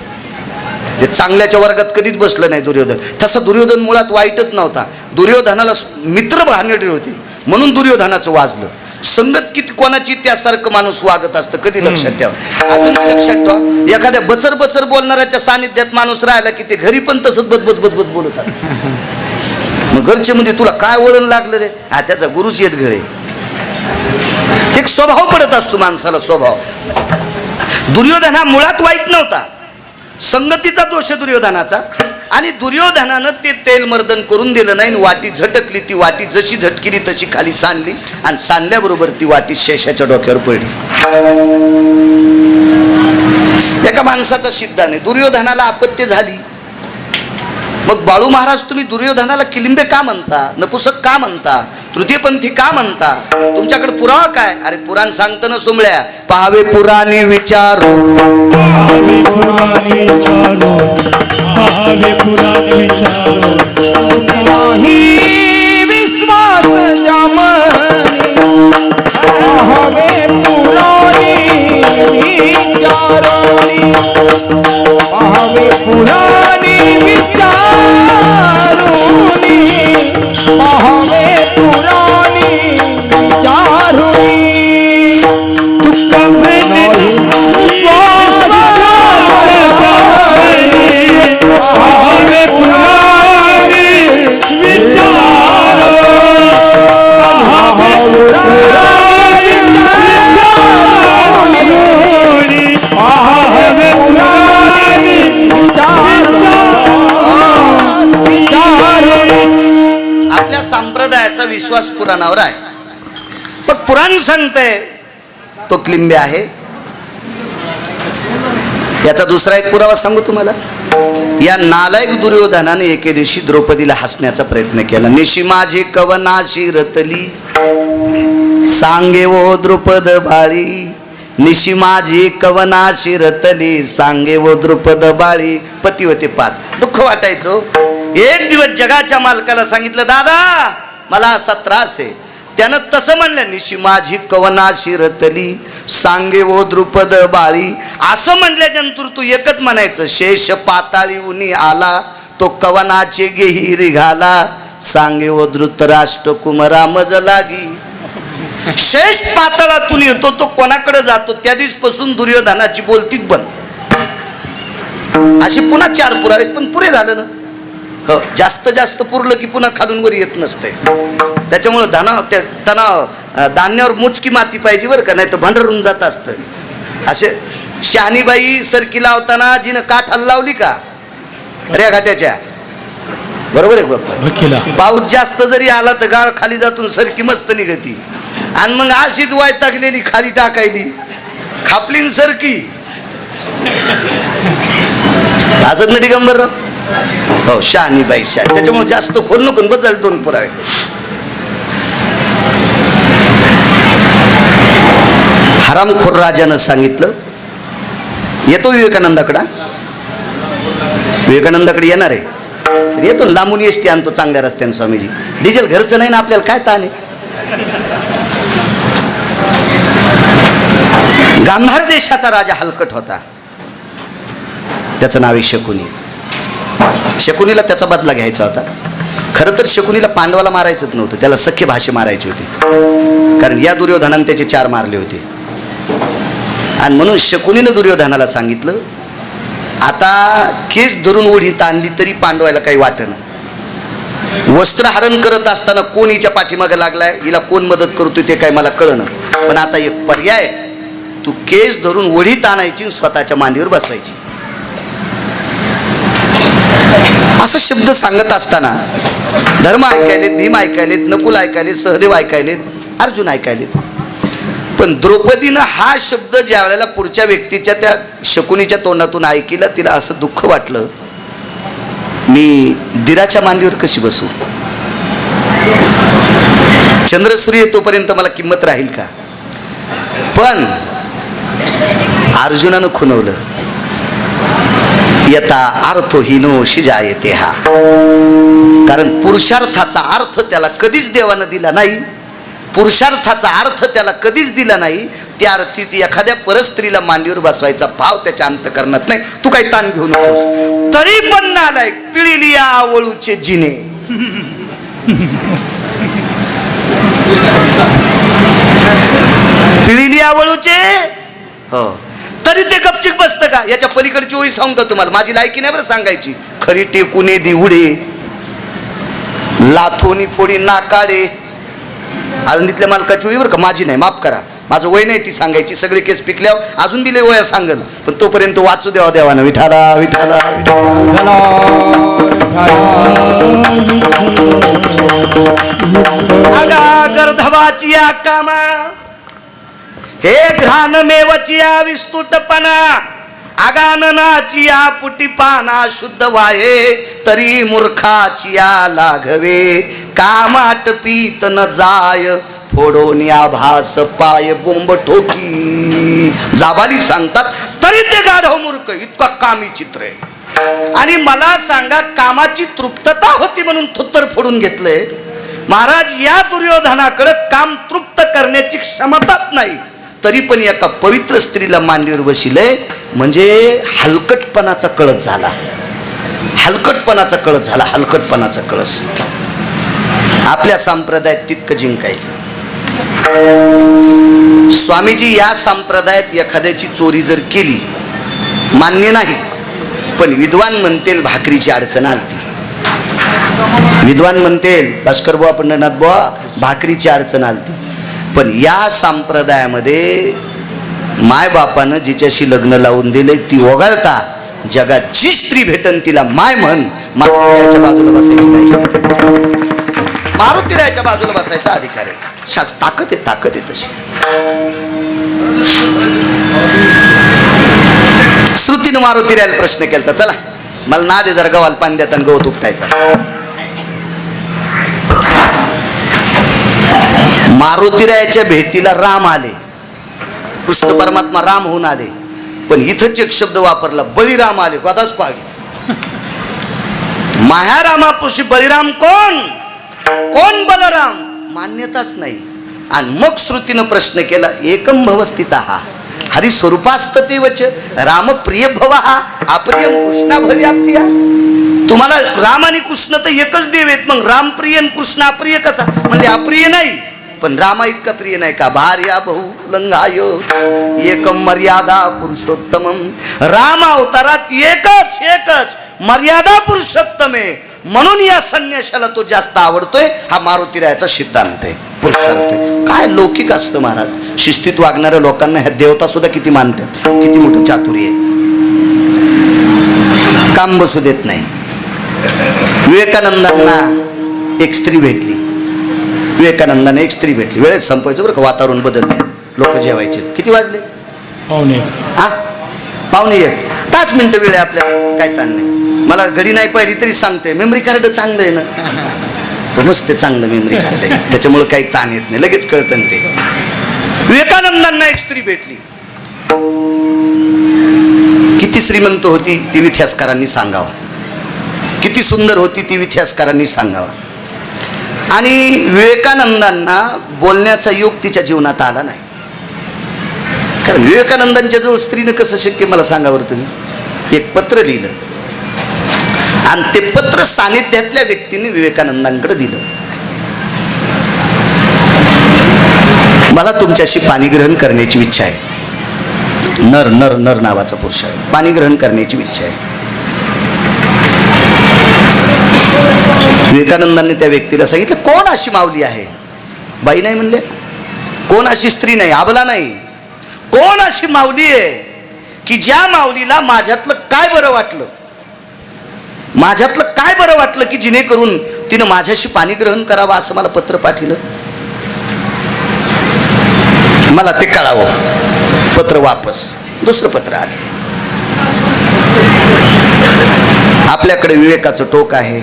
ते चांगल्याच्या वर्गात कधीच बसलं नाही दुर्योधन. तसा दुर्योधन मुळात वाईटच नव्हता. दुर्योधनाला मित्र भानगडी होते म्हणून दुर्योधनाचं वाजलं. संगत किती कोणाची त्यासारखं माणूस वागत असतं कधी लक्षात ठेवा. अजून लक्षात ठेवा, एखाद्या बचर बचर बोलणाऱ्याच्या सानिध्यात माणूस राहिला की ते घरी पण तसंच बचबच बचबच बोलतात. मग घरचे म्हणजे तुला काय वळण लागलं रे? हा त्याचा गुरुच येत घळे. एक स्वभाव पडत असतो माणसाला, स्वभाव. दुर्योधन हा मुळात वाईट नव्हता. संगतीचा दोष दुर्योधनाचा. आणि दुर्योधनानं ते तेल मर्दन करून दिलं नाही. वाटी झटकली. ती वाटी जशी झटकिली तशी खाली सांडली आणि सांडल्याबरोबर ती वाटी शेषाच्या डोक्यावर पडली. एका माणसाचा सिद्धांत आहे. दुर्योधनाला आपत्ती झाली. मग बाळू महाराज तुम्ही दुर्योधनाला किलिंबे का म्हणता, नपुसक का म्हणता, तृतीयपंथी का म्हणता, तुमच्याकडे पुरावा काय? अरे पुराण सांगतं ना सोमळ्या, पाहावे पुराणे विचारो, पाहावे पुराणे विचारो, पाहावे पुराणे विचारो, नाही विश्वास जमनी, पाहावे पुराणे विचारोनी, पाहावे पुराणे विचारोनी, पाहावे पुराणे विचारोनी. पाहावे पुराणे विचारो, पाहावे पुराणे आपल्या संप्रदायाचा विश्वास पुराणावर आहे. पण पुराण सांगतंय तो किलिंबे आहे. याचा दुसरा एक पुरावा सांगू तुम्हाला. या नालायक दुर्योधनाने एके दिवशी द्रौपदीला हसण्याचा प्रयत्न केला. निशी माझी कवनाशी रतली सांगे वो द्रुपद बाळी, निशी माझी कवनाशी रतली सांगे वो द्रुपद बाळी. पती होते 5. दुःख वाटायचो. एक दिवस जगाच्या मालकाला सांगितलं, दादा मला असा त्रास आहे. त्यानं तसं म्हणलं, निशी माझी कवनाशी रतली सांगे वो द्रुपद बाळी. असं म्हणल्यानंतर तू एकच म्हणायचं, शेष पाताळी उनी आला तो कवनाचे गेही घाला सांगे वो धृतराष्ट्र कुमरा मज लागी. शेष पातळातून येतो तो कोणाकडे जातो. त्या दिवसपासून दुर्योधनाची बोलतीच बंद. अशी पुन्हा 4 पुरावेत, पण पुरे झालं ना. हो, जास्त पुरलं की पुन्हा खालून वर येत नसते. त्याच्यामुळं त्यांना धान्यावर मोजकी माती पाहिजे बरं का, नाही तर भांडरून जात असतं. असे शहाणीबाई सरकी लावताना जिनं काठ लावली का रे घाट्याच्या, बरोबर आहे बाप्पा. पाऊस जास्त जरी आला तर गाळ खाली जातून सरकी मस्त निघती. आणि मग अशीच वैतागलेली खाली टाकायली, खापलीन सरकी असत ना दिगंबर. हो, शहाणीबाई शहा. त्याच्यामुळे जास्त खोल नको, बदल 2 पुरावे. हरामखोर राजानं सांगितलं, येतो विवेकानंदाकडे. विवेकानंदाकडे येणार आहे, येतो लांबून एसटी आणतो चांगल्या रस्त्याने. स्वामीजी डिझेल घरचं नाही ना, आपल्याला काय ताण आहे. गांधार देशाचा राजा हलकट होता. त्याचं नाव आहे शकुनी. शकुनीला त्याचा बदला घ्यायचा होता. खरं तर शकुनीला पांडवाला मारायचंच नव्हतं, त्याला सख्य भाषे मारायचे होते. कारण या दुर्योधनाने त्याचे 4 मारले होते. आणि म्हणून शकुनीनं दुर्योधनाला सांगितलं, आता केस धरून ओढीत आणली तरी पांडवायला काही वाटेना. वस्त्रहरण करत असताना कोण हिच्या पाठीमागे लागलाय, हिला कोण मदत करतोय ते काय मला कळलं. पण आता एक पर्याय, तू केस धरून ओढीत आणायची, स्वतःच्या मांडीवर बसवायची. असा शब्द सांगत असताना धर्म ऐकायलेत, भीम ऐकायलेत, नकुल ऐकायलेत, सहदेव ऐकायलेत, अर्जुन ऐकायलेत. पण द्रौपदीनं हा शब्द ज्या वेळेला पुढच्या व्यक्तीच्या त्या शकुनीच्या तोंडातून ऐकला, तिला असं दुःख वाटलं, मी दिराच्या मांडीवर कशी बसू. चंद्रसूर्य येतोपर्यंत मला किंमत राहील का. पण अर्जुनानं खुणवलं, यथा अर्थहीनो शिजायते हा. कारण पुरुषार्थाचा अर्थ त्याला कधीच देवानं दिला नाही. पुरुषार्थाचा अर्थ त्याला कधीच दिला नाही. त्या अर्थी ती एखाद्या परस्त्रीला मांडीवर बसवायचा भाव त्याच्या अंतकरणात नाही. तू काही ताण घेऊ नकोस. तरी पण नालाय पिळिली आवळूचे जिने. पिळिली आवळूचे, हो, तरी ते गपचिक बसतं का. याच्या पलीकडची ओळी सांगू का तुम्हाला. माझी लायकी नाही बरं सांगायची. खरी टेकुने दिवडे लाथोनी फोडी नाकाडे. आळंदीतल्या मालकाची ओळी बरं का, माझी नाही, माफ करा. माझं वय नाही ती सांगायची. सगळे केस पिकल्यावर अजून बी लय वया सांगल, पण तोपर्यंत वाचू द्यावा देवानं. विठाला विठाला विठाला. अगा गर्धवाची कामा हे घ्राण मेवचिया विस्तुटपणा. आगाननाचिया पुटीपाना शुद्ध वाये तरी मूर्खाचिया लाघवे. कामाट पीत न जाय फोडोनी आभास पाय बोंब ठोकी. जाबाली सांगतात तरी ते गाढव मूर्ख. इतका कामी चित्र आहे. आणि मला सांगा, कामाची तृप्तता होती म्हणून थुत्तर फोडून घेतलंय. महाराज, या दुर्योधनाकडे काम तृप्त करण्याची क्षमताच नाही, तरी पण एका पवित्र स्त्रीला मांडीवर बसिलय. म्हणजे हलकटपणाचा कळस झाला. हलकटपणाचा कळस झाला. हलकटपणाचा कळस. आपल्या संप्रदायात तितकं जिंकायचं. स्वामीजी या संप्रदायात एखाद्याची चोरी जर केली, मान्य नाही, पण विद्वान म्हणतील भाकरीची अडचण आलती. विद्वान म्हणतील भास्कर बुवा, पंढरनाथ बुवा, भाकरीची अडचण आलती. पण या संप्रदायामध्ये मायबापानं जिच्याशी लग्न लावून दिले ती वगळता जगात जी स्त्री भेटन तिला माय म्हण. मारुतीरायाच्या बाजूला बसायची नाही. मारुतीरायाच्या बाजूला बसायचा अधिकार आहे. ताकद आहे, ताकद आहे तशी. श्रुतीनं मारुतीरायाला प्रश्न केला. चला मला ना दे जरा गव्हाला पाणी देत आणि गवत उपटायचा. मारुतीरायाच्या भेटीला राम आले, कृष्ण परमात्मा राम होऊन आले, पण इथंच एक शब्द वापरला, बळीराम आले. कदाच काय मायारामापुशी बळीराम कोण, कोण बलराम, मान्यताच नाही. आणि मग श्रुतीनं प्रश्न केला, एकम भवस्थितः हरिस्वरूपास्तते वच राम प्रिय भव अप्रियम कृष्णा भव्याप्तिया. तुम्हाला राम आणि कृष्ण तर एकच देव आहेत, मग राम प्रिय आणि कृष्ण अप्रिय कसा? म्हणजे अप्रिय नाही, पण रामा इतका प्रिय नाही का? भार्या बहु लंगाय एकम मर्यादा पुरुषोत्तमम. राम अवतारात एकच एकच मर्यादा पुरुषोत्तम आहे, म्हणून या संन्याशाला तो जास्त आवडतोय. हा मारुतीरायाचा सिद्धांत आहे, पुरुषार्थ आहे. काय लौकिक असतं महाराज. शिस्तीत वागणाऱ्या लोकांना ह्या देवता सुद्धा किती मानतात, किती मोठं चातुर्य आहे. काम बसू देत नाही. विवेकानंदांना एक स्त्री भेटली, विवेकानंदांना एक स्त्री भेटली. वेळेत संपायचं बरं का, वातावरण बदलले, लोक जेवायचे. किती वाजले? पाहुणे. हा, 1:45. 5 मिनिटं वेळ आहे आपल्याला, काय ताण नाही. मला घडी नाही पाहिली तरी सांगते, मेमरी कार्ड चांगलं आहे ना, मस्त चांगलं मेमरी कार्ड आहे, त्याच्यामुळे काही ताण येत नाही, लगेच कळतं ते. विवेकानंदांना एक स्त्री भेटली. किती श्रीमंत होती ती इतिहासकारांनी सांगावं, किती सुंदर होती ती इतिहासकारांनी सांगावं. आणि विवेकानंदांना बोलण्याचा योग तिच्या जीवनात आला नाही. कारण विवेकानंदांच्या जवळ स्त्रीनं कसं शक्य, मला सांगा बरं तुम्ही. एक पत्र लिहिलं आणि ते पत्र सानिध्यातल्या व्यक्तीने विवेकानंदांकडे दिलं. मला तुमच्याशी पाणीग्रहण करण्याची इच्छा आहे. नर नर नर नावाचा पुरुष आहे, पाणीग्रहण करण्याची इच्छा आहे. विवेकानंदांनी त्या व्यक्तीला सांगितलं, कोण अशी माऊली आहे? बाई नाही म्हणले, कोण अशी स्त्री नाही, आबला नाही, कोण अशी माऊली आहे की ज्या माऊलीला माझ्यातलं काय बरं वाटलं, माझ्यातलं काय बरं वाटलं की जेणेकरून तिनं माझ्याशी पाणीग्रहण करावं, असं मला पत्र पाठवलं. मला ते कळावं. पत्र वापस, दुसरं पत्र आलं. आपल्याकडे विवेकाचं टोक आहे,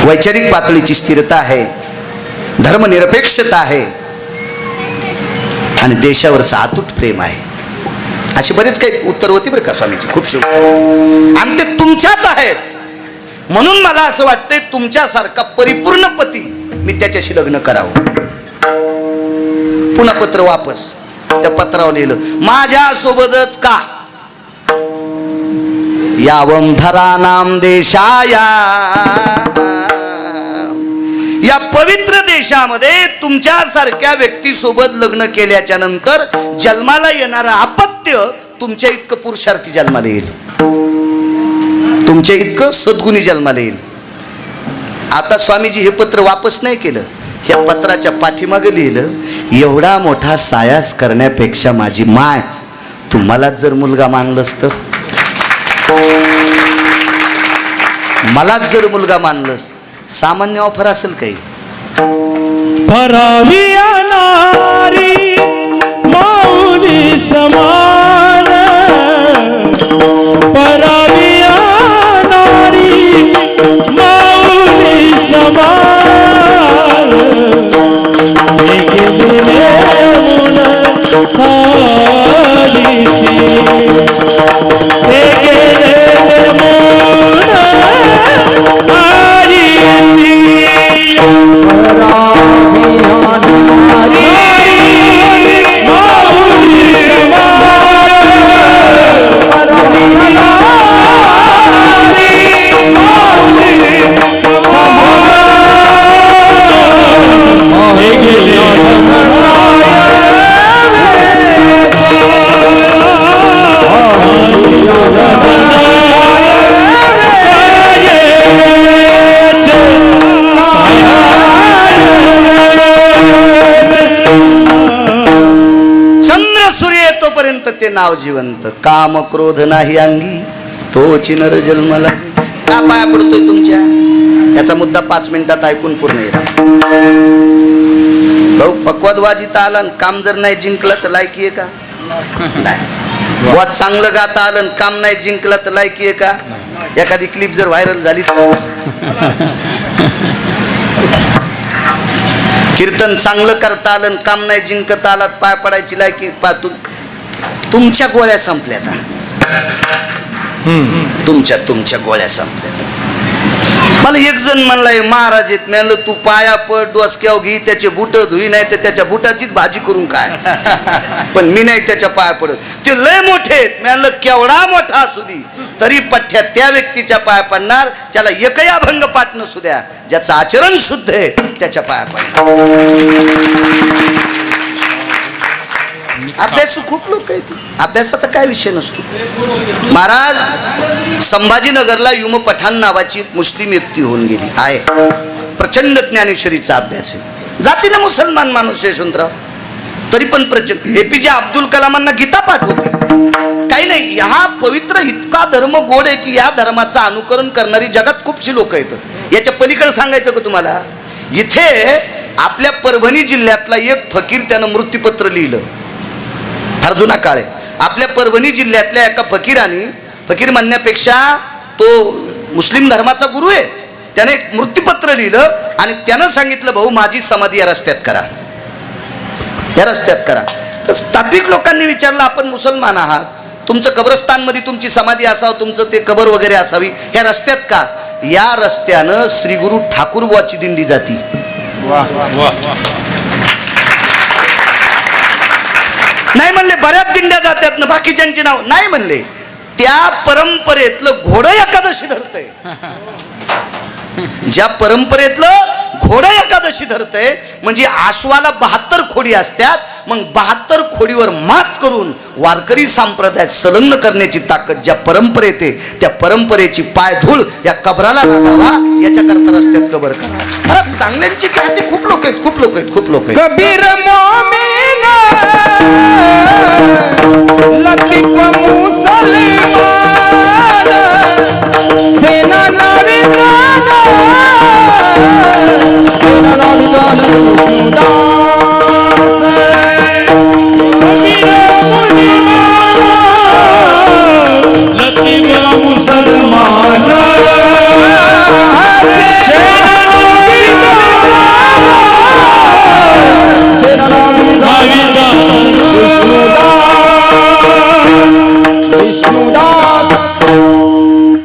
वैचारिक पातळीची स्थिरता आहे, धर्मनिरपेक्षता आहे आणि देशावरचं अतूट प्रेम आहे. अशी बरेच काही उत्तर होती बरं का स्वामीची, खूपशी उत्तर होती. आणि ते तुमच्यात आहेत, म्हणून मला असं वाटतंय तुमच्यासारखा परिपूर्ण पती मी त्याच्याशी लग्न करावं. पुन्हा पत्र वापस. त्या पत्रावर लिहिलं, माझ्या सोबतच का यावं धरानाम देशाया, या पवित्र देशामध्ये तुमच्यासारख्या व्यक्तीसोबत लग्न केल्याच्या नंतर जन्माला येणारं अपत्य तुमच्या इतकं पुरुषार्थी जन्माला येईल, तुमच्या इतकं सद्गुणी जन्माला येईल. आता स्वामीजी हे पत्र वापस नाही केलं, ह्या पत्राच्या पाठीमागे लिहिलं, एवढा मोठा सायास करण्यापेक्षा माझी माय, तुम्हाला जर मुलगा मानलंस तर, मलाच जर मुलगा मानलंस, सामान्य ऑफर असेल काही. परावी नारी माऊली समान, परावी नारी माऊली समान, ते नाव जिवंत. काम क्रोध नाही अंगी तोची नर जन्मला. का पाया पडतोय तुमच्या? याचा मुद्दा 5 मिनिटात ऐकून पूर्ण येईल. भाऊ पक्वादवाजीता आला, काम जर नाही जिंकलं तर लायकी आहे का? नाही. बुवा चांगलं गाता आलं आणि काम नाही जिंकला तर लायकी आहे का? एखादी क्लिप जर व्हायरल झाली कीर्तन चांगलं करता आलं आणि काम नाही जिंकता आलात पाय पडायची लायकी तुमच्या गोळ्या संपल्या आता. तुमच्या गोळ्या संपल्या. मला एक जण म्हणलाय महाराज येत मी म्हणलं तू पाया पड डोसक्याव घे त्याचे बुट धुई नाही तर त्याच्या बुटाचीच भाजी करून काय पण मी नाही त्याच्या पाया पडत. ते लय मोठे आहेत मी म्हणलं केवढा मोठा असू दे तरी पठ्ठ्या त्या व्यक्तीच्या पाया पडणार ज्याला एकही अभंग पाठ नसू द्या ज्याचं आचरण शुद्ध आहे त्याच्या पाया पडणार. अभ्यासू खूप लोक आहेत अभ्यासाचा काय विषय नसतो. महाराज संभाजीनगरला युम पठाण नावाची एक मुस्लिम व्यक्ती होऊन गेली आहे. प्रचंड ज्ञानेश्वरीचा अभ्यास आहे. जातीने मुसलमान माणूस यशवंतराव तरी पण प्रचंड. एपीजे अब्दुल कलामांना गीता पाठ होती. काही नाही हा पवित्र इतका धर्म गोड आहे की या धर्माचं अनुकरण करणारी जगात खूपशी लोक आहेत. याच्या पलीकडे सांगायचं का तुम्हाला इथे आपल्या परभणी जिल्ह्यातला एक फकीर त्यानं मृत्यूपत्र लिहिलं. फार जुना काळ आहे. आपल्या परभणी जिल्ह्यातल्या एका फकीराने फकीर म्हणण्यापेक्षा तो मुस्लिम धर्माचा गुरु आहे त्याने एक मृत्यूपत्र लिहिलं आणि त्यानं सांगितलं भाऊ माझी समाधी या रस्त्यात करा या रस्त्यात करा. तर तात्विक लोकांनी विचारलं आपण मुसलमान आहात तुमचं कब्रस्तानमध्ये तुमची समाधी असावं तुमचं ते कबर वगैरे असावी ह्या रस्त्यात का? या रस्त्यानं श्री गुरु ठाकूरबुवाची दिंडी जाती. नाही म्हणले बऱ्याच दिंड्या जातात ना बाकीच्यांची नाव नाही म्हणले. त्या परंपरेतलं घोडं एकादशी धरतंय. ज्या परंपरेतलं घोडं एकादशी धरतंय म्हणजे आश्वाला 72 खोडी असतात मग 72 खोडीवर मात करून वारकरी संप्रदाय संलग्न करण्याची ताकद ज्या परंपरेत आहे त्या परंपरेची पायधूळ या कबराला लागावा याच्याकरता रस्त्यात कबर करा. चांगल्यांची चाहते खूप लोक आहेत खूप लोक आहेत खूप लोक आहेत. कबीर मोमीन लतीफ मुसलमान सेना नाविकान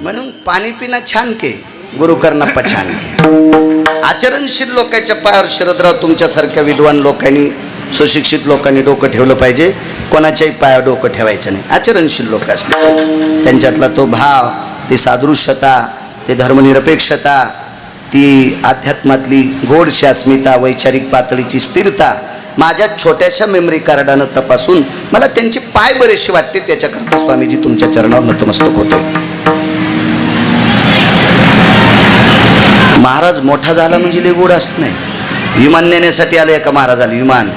म्हणून पाणी पिणं छान के गुरु करणं पछान के. आचरणशील लोकांच्या पायावर शरदराव तुमच्यासारख्या विद्वान लोकांनी सुशिक्षित लोकांनी डोकं ठेवलं पाहिजे. कोणाच्याही पायावर डोकं ठेवायचं नाही. आचरणशील लोक असले त्यांच्यातला तो भाव ती सादृश्यता ते धर्मनिरपेक्षता ती अध्यात्मातली गोडशी अस्मिता वैचारिक पातळीची स्थिरता माझ्या छोट्याशा मेमरी कार्डानं तपासून मला त्यांचे पाय बरेचसे वाटते. त्याच्याकरता स्वामीजी तुमच्या चरणावर नतमस्तक होतो. महाराज मोठा झाला म्हणजे लय गोड असतो नाही. विमान नेण्यासाठी आलं एका महाराजाला विमान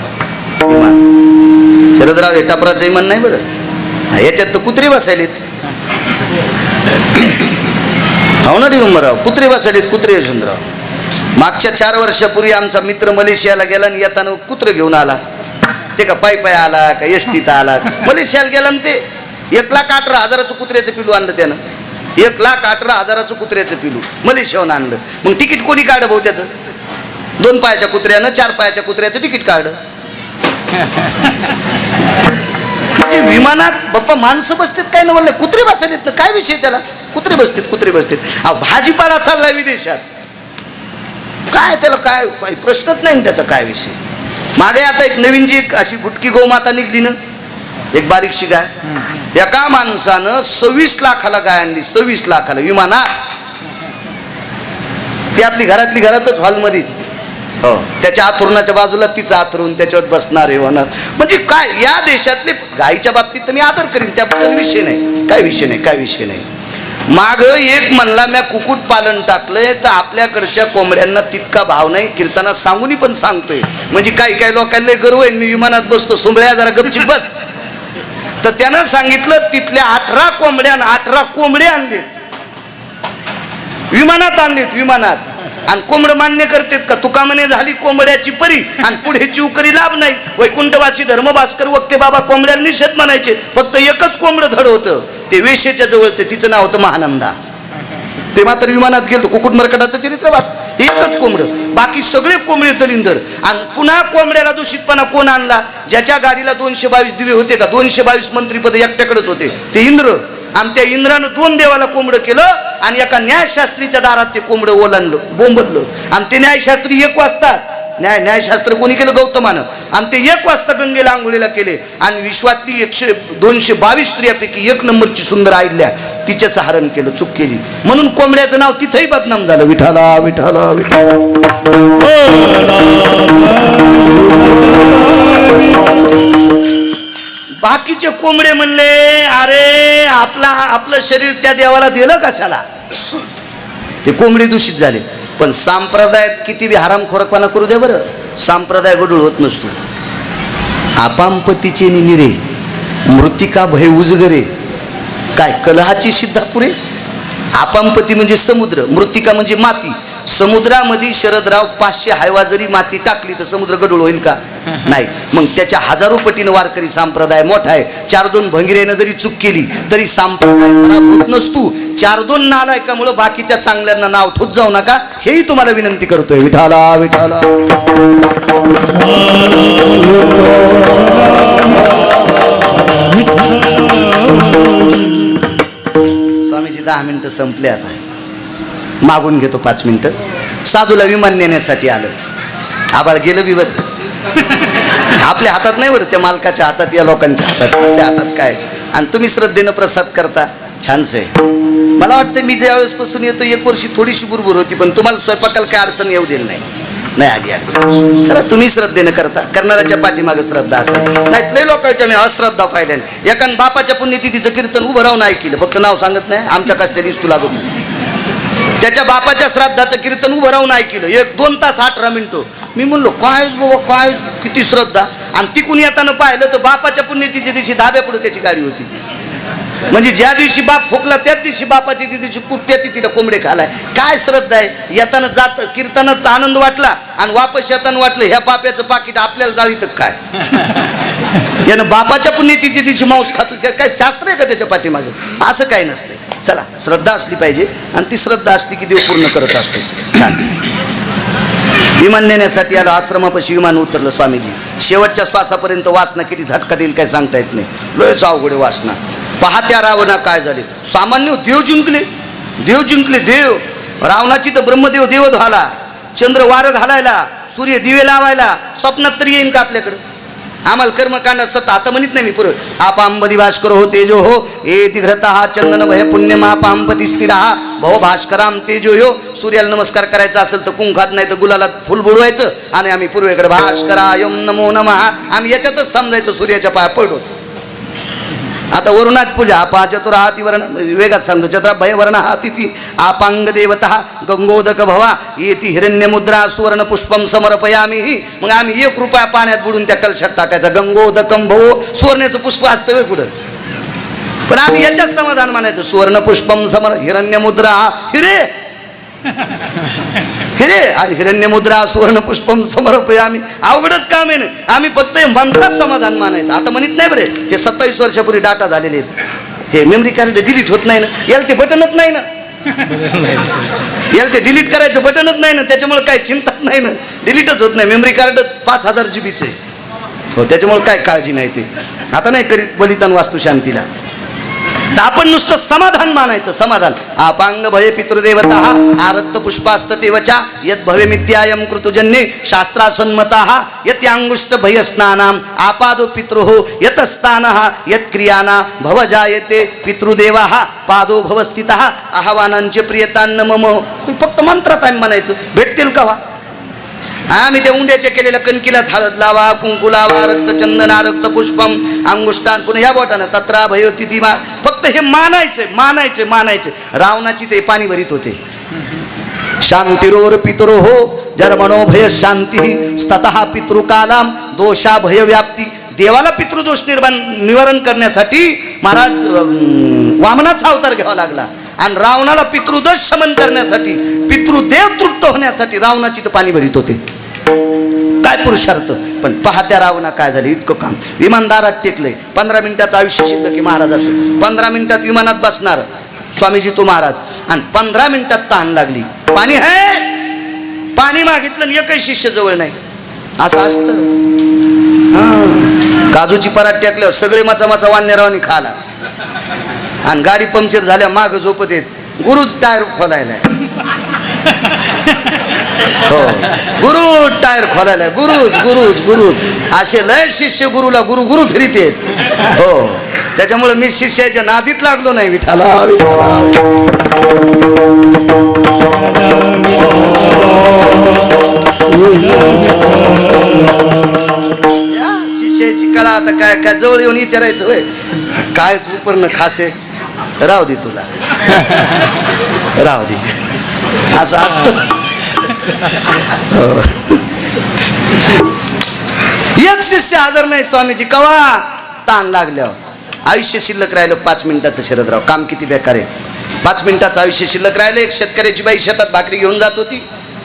शरदराव हेटापराचं विमान नाही बरं याच्यात तर कुत्रे बसायलेत. हो ना दिगंबरराव कुत्रे बसायलेत कुत्रे यशवंतराव. मागच्या 4 वर्षापूर्वी आमचा मित्र मलेशियाला गेला आणि येताना कुत्र घेऊन आला. ते का पायी आला का एसटीत आला. मलेशियाला गेला आणि ते 1,18,000 कुत्र्याचं पिलू आणलं त्यानं. 1,18,000 कुत्र्याचं पिलू मलेशियाहून आणलं. मग तिकीट कोणी काढलं भाऊ त्याचं? 2 पायाच्या कुत्र्यानं 4 पायाच्या कुत्र्याचं तिकीट काढलं. म्हणजे विमानात बाप्पा माणसं बसतात काय ना म्हणलं कुत्रे बसलेत ना काय विषय त्याला कुत्रे बसतात. भाजीपाला चाललाय विदेशात काय त्याला काय प्रश्नच नाही त्याचा काय विषय. मागे आता एक नवीन जी अशी बुटकी गोमाता निघली ना एक बारीकशी गाय एका माणसानं 26 लाखाला गाय आणली. 26 लाखाला विमानात. ती आपली घरातली घरातच हॉलमध्येच हो त्याच्या आथरुणाच्या बाजूला तिचं आथरून त्याच्यावर बसणार हे होणार. म्हणजे काय या देशातले गायीच्या बाबतीत तर मी आदर करीन त्याबद्दल विषय नाही काय विषय नाही. माग एक म्हणला मी कुक्कुट पालन टाकलंय तर आपल्याकडच्या कोंबड्यांना तितका भाव नाही. कीर्तनात सांगूनही पण सांगतोय म्हणजे काही लोकांना गर्व आहे मी विमानात बसतो सोंबळ्या जरा गपचिप बस. तर त्यानं सांगितलं तिथल्या 18 कोंबड्या आणलेत विमानात. आणि कोंबड मान्य करतात का? तुका म्हणे झाली कोंबड्याची परी आणि पुढे चिवकरी लाभ नाही. वैकुंठवासी धर्मभास्कर वक्ते बाबा कोंबड्याला निषेध म्हणायचे. फक्त एकच कोंबड धड होतं, ते वेशेच्या जवळचं, तिचं नाव होतं महानंदा. ते मात्र विमानात गेलं, कुकुट मरकटाचं चरित्र वाच. ते एकच कोंबडं, बाकी सगळे कोंबडे दलिंदर. आणि पुन्हा कोंबड्याला दूषितपणा कोण आणला? ज्याच्या गाडीला 222 दिवे होते का, 222 मंत्रीपद एकट्याकडेच होते, ते इंद्र. आणि त्या इंद्रानं 2 देवाला कोंबडं केलं आणि एका न्यायशास्त्रीच्या दारात ते कोंबडं ओलांडलं, बोंबललं. आणि ते न्यायशास्त्री 1 वाजता, न्यायशास्त्र कोणी केलं? गौतमानं. आणि ते 1 वाजता गंगेला आंघोळीला केले. आणि विश्वातली 222 स्त्रियापैकी 1 नंबरची सुंदर आईल्या तिच्याचं हरण केलं, चूक केली म्हणून कोंबड्याचं नाव तिथंही बदनाम झालं. विठाला विठाला विठाला. बाकीचे कोंबडे म्हणले, अरे आपलं शरीर त्या देवाला दिलं कशाला? ते कोंबडे दूषित झाले. पण संप्रदायात किती बी हरामखोरपणा करू दे बरं, संप्रदाय गडूळ होत नसतो. आपांपतीचे निरे, मृत्तिका भय उजगरे, काय कलहाची सिद्धापुरे. आपांपती म्हणजे समुद्र, मृत्तिका म्हणजे माती. समुद्रामध्ये शरदराव 500 हायवा जरी माती टाकली तर समुद्र गडूळ होईल का? नाही. मग त्याच्या 1000 पटीनं वारकरी संप्रदाय मोठा आहे. 4-2 भंगिरेनं जरी चूक केली तरी संप्रदाय खराब होत नसतो. 4-2 नालायकामुळं बाकीच्या चांगल्यांना नाव ठोत जाऊ नका, हेही तुम्हाला विनंती करतोय. विठाला विठाला. स्वामीजी 10 मिनिटं संपले, आता मागून घेतो 5 मिनिटं. साधूला विमान नेण्यासाठी आलं, आबाळ गेलं विवर. आपल्या हातात नाही बरं, त्या मालकाच्या हातात, या लोकांच्या हातात. आपल्या हातात काय? आणि तुम्ही श्रद्धेनं प्रसाद करता, छानच आहे. मला वाटतं मी ज्या वेळेसपासून येतो 1 वर्षी थोडीशी बुरबुर होती, पण तुम्हाला स्वयंपाकाला काय अडचण येऊ दिली नाही आली अडचण. चला, तुम्ही श्रद्धेनं करता, करणाऱ्याच्या पाठीमागे श्रद्धा असेल. नाही लय लोकांच्या मी अश्रद्धा पाहिल्या. एकान बापाच्या पुण्यतिथीचं कीर्तन उभं राहून ऐकलं, फक्त नाव सांगत नाही, आमच्या कष्टाने दिसतो लागत नाही. त्याच्या बापाच्या श्राद्धाचं कीर्तन उभं राहून ऐकलं 1-2 तास 18 मिनिटं. मी म्हणलो काय बाबा, काय किती श्रद्धा. आणि तिकून येताना पाहिलं तर बापाच्या पुण्यतिथीच्या दिवशी धाब्यापुढे त्याची गाडी होती. म्हणजे ज्या दिवशी बाप फुकला त्याच दिवशी बापाची दिवशी कुठल्या तिथीला कोंबडे खालाय. काय श्रद्धा आहे? येताना जात कीर्तनात आनंद वाटला आणि वापस येताना वाटलं ह्या पाप्याचं पाकिट आपल्याला जाळीत काय. यानं बापाच्या पुण्यतिथीच्या दिवशी मांस खातो, काय शास्त्र आहे का त्याच्या पाठीमागे? असं काही नसते. चला, श्रद्धा असली पाहिजे आणि ती श्रद्धा असली की देव पूर्ण करत असतो. छान. विमान नेण्यासाठी आलं, आश्रमापाशी विमान उतरलं. स्वामीजी शेवटच्या श्वासापर्यंत वासना किती झटका देईल काय सांगता येत नाही. लयच अवघड वासना. पाहत्या रावणा काय झाले, सामान्य देव जिंकले. देव रावणाची तर ब्रह्मदेव देव झाला, चंद्र वारं घालायला, सूर्य दिवे लावायला. स्वप्नात तरी येईन का आपल्याकडं? आम्हाला कर्मकांडात सत आता म्हणत नाही मी पुरं. आपांबदी भास्कर हो तेजो हो एति घृता चंदन भय पुण्य मापांपती स्थिरा भव भास्कराम तेजो यो. सूर्याला नमस्कार करायचा असेल तर कुंखात, नाही तर गुलालात फुल बुडवायचं आणि आम्ही पूर्वेकडे भास्करायम नमो नमः, आम्ही याच्यातच समजायचं, सूर्याच्या पाया पडतो. आता वरुणात पूजा आपा चतुर हाती वर्ण, वेगात सांगतो. चतुरा भय वर्ण हाती आपांग देवता गंगोदक भवा येती हिरण्य मुद्रा सुवर्ण पुष्पम समर्पयामी. मग आम्ही 1 रुपया पाण्यात बुडून त्या कलशात टाकायचा. गंगोदकम भवो, सुवर्णाचं पुष्प असतं वे पुढं, पण आम्ही याच्यात समाधान मानायचं. सुवर्ण पुष्पम समर हिरण्य मुद्रा हिरे आणि हिरण्य मुद्रा सुवर्ण पुष्पम समर्पयामी. अवघडच काम आहे ना. आम्ही फक्त मंत्रात समाधान मानायचं. आता म्हणत नाही बरे, हे 27 वर्षापूर्वी डाटा झालेले आहेत. हे मेमरी कार्ड डिलीट होत नाही ना, याला ते बटनच नाही ना, याला ते डिलीट करायचं बटनच नाही ना, त्याच्यामुळे काय चिंताच नाही ना, डिलीटच होत नाही. मेमरी कार्ड 5000 GB चे हो, त्याच्यामुळे काय काळजी नाही. ते आता नाही करीत बलिदान वास्तू शांतीला. तर आपण नुसतं समाधान मानायचं, समाधान. आपांग भय पितृदेवता आरक्त पुष्पास्त तेवचा यत भवे मित्यायम कृतुजन्ये शास्त्रासन्मता यत अंगुष्ट भय स्नानाम आपादो पितृहो यत स्थानः यत क्रियाना भव जायते पितृदेवा पादो भव स्थितः आह्वानांचे प्रियतान्न मम. फक्त मंत्रात आम्ही म्हणायचं, भेटतील का? आम्ही त्या उंड्याच्या केलेल्या कणकीलाच हळद लावा, कुंकू लावा, रक्तचंदना रक्त पुष्पम अंगुष्ठान पुन्हा या बोटानं तत्रा भयो तिथी मा. फक्त हे मानायचे. रावणाची ते पाणी भरीत होते. शांतिरोर पितरो हो जर्मणो भय शांती स्ततः पितृकालाम दोषा भय व्याप्ती. देवाला पितृदोष निवारण करण्यासाठी महाराज वामनाचा अवतार घ्यावा लागला. आणि रावणाला पितृदोष शमन करण्यासाठी, पितृदेव तृप्त होण्यासाठी रावणाची तर पाणी भरीत होते. काय पुरुषार्थ. पण पहा त्या रावणा काय झालं, इतकं काम विमानदारात टेकलंय. 15 मिनिटाचं आयुष्य शिल्लक आहे महाराजाचं. 15 मिनिटात विमानात बसणार स्वामीजी तो महाराज, आणि 15 मिनिटात तहान लागली. पाणी आहे, पाणी मागितलं आणि एकही शिष्य जवळ नाही. असं असतं. काजूची परात टेकल्यावर सगळे मचा वान्यरावानी खाला, आणि गाडी पंक्चर झाल्या माग झोपत येत. गुरुच टायर खोलायला, हो गुरु टायर खोलायला, गुरुज असे लय शिष्य गुरुला गुरु फिरीत येत. हो, त्याच्यामुळे मी शिष्याच्या नादीत लागलो नाही. विठाला शिष्याची कळा. आता काय काय जवळ येऊन विचारायचं होय, कायच उपरनं खासे, राहू दे तुला, राहू दे, असं असतं. एक शिष्य हजर नाही स्वामीजी. कवा ताण लागल्यावर. आयुष्य शिल्लक राहिलं 5 मिनिटाचं. शरदराव काम किती बेकार आहे. 5 मिनिटाचं आयुष्य शिल्लक राहिलं. एक शेतकऱ्याची बाई शेतात भाकरी घेऊन जात होती,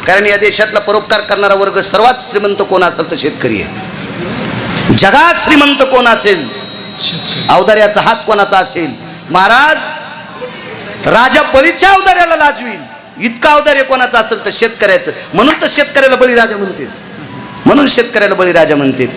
कारण या देशातला परोपकार करणारा वर्ग सर्वात श्रीमंत कोण असेल तर शेतकरी आहे. जगात श्रीमंत कोण असेल, औदार्याचा हात कोणाचा असेल. महाराज राजा बळीच्या औदार्याला लाजवील इतका औदार्य कोणाचं असेल तर शेतकऱ्याचं. म्हणून तर शेतकऱ्याला बळीराजा म्हणते, म्हणून शेतकऱ्याला बळीराजा म्हणते.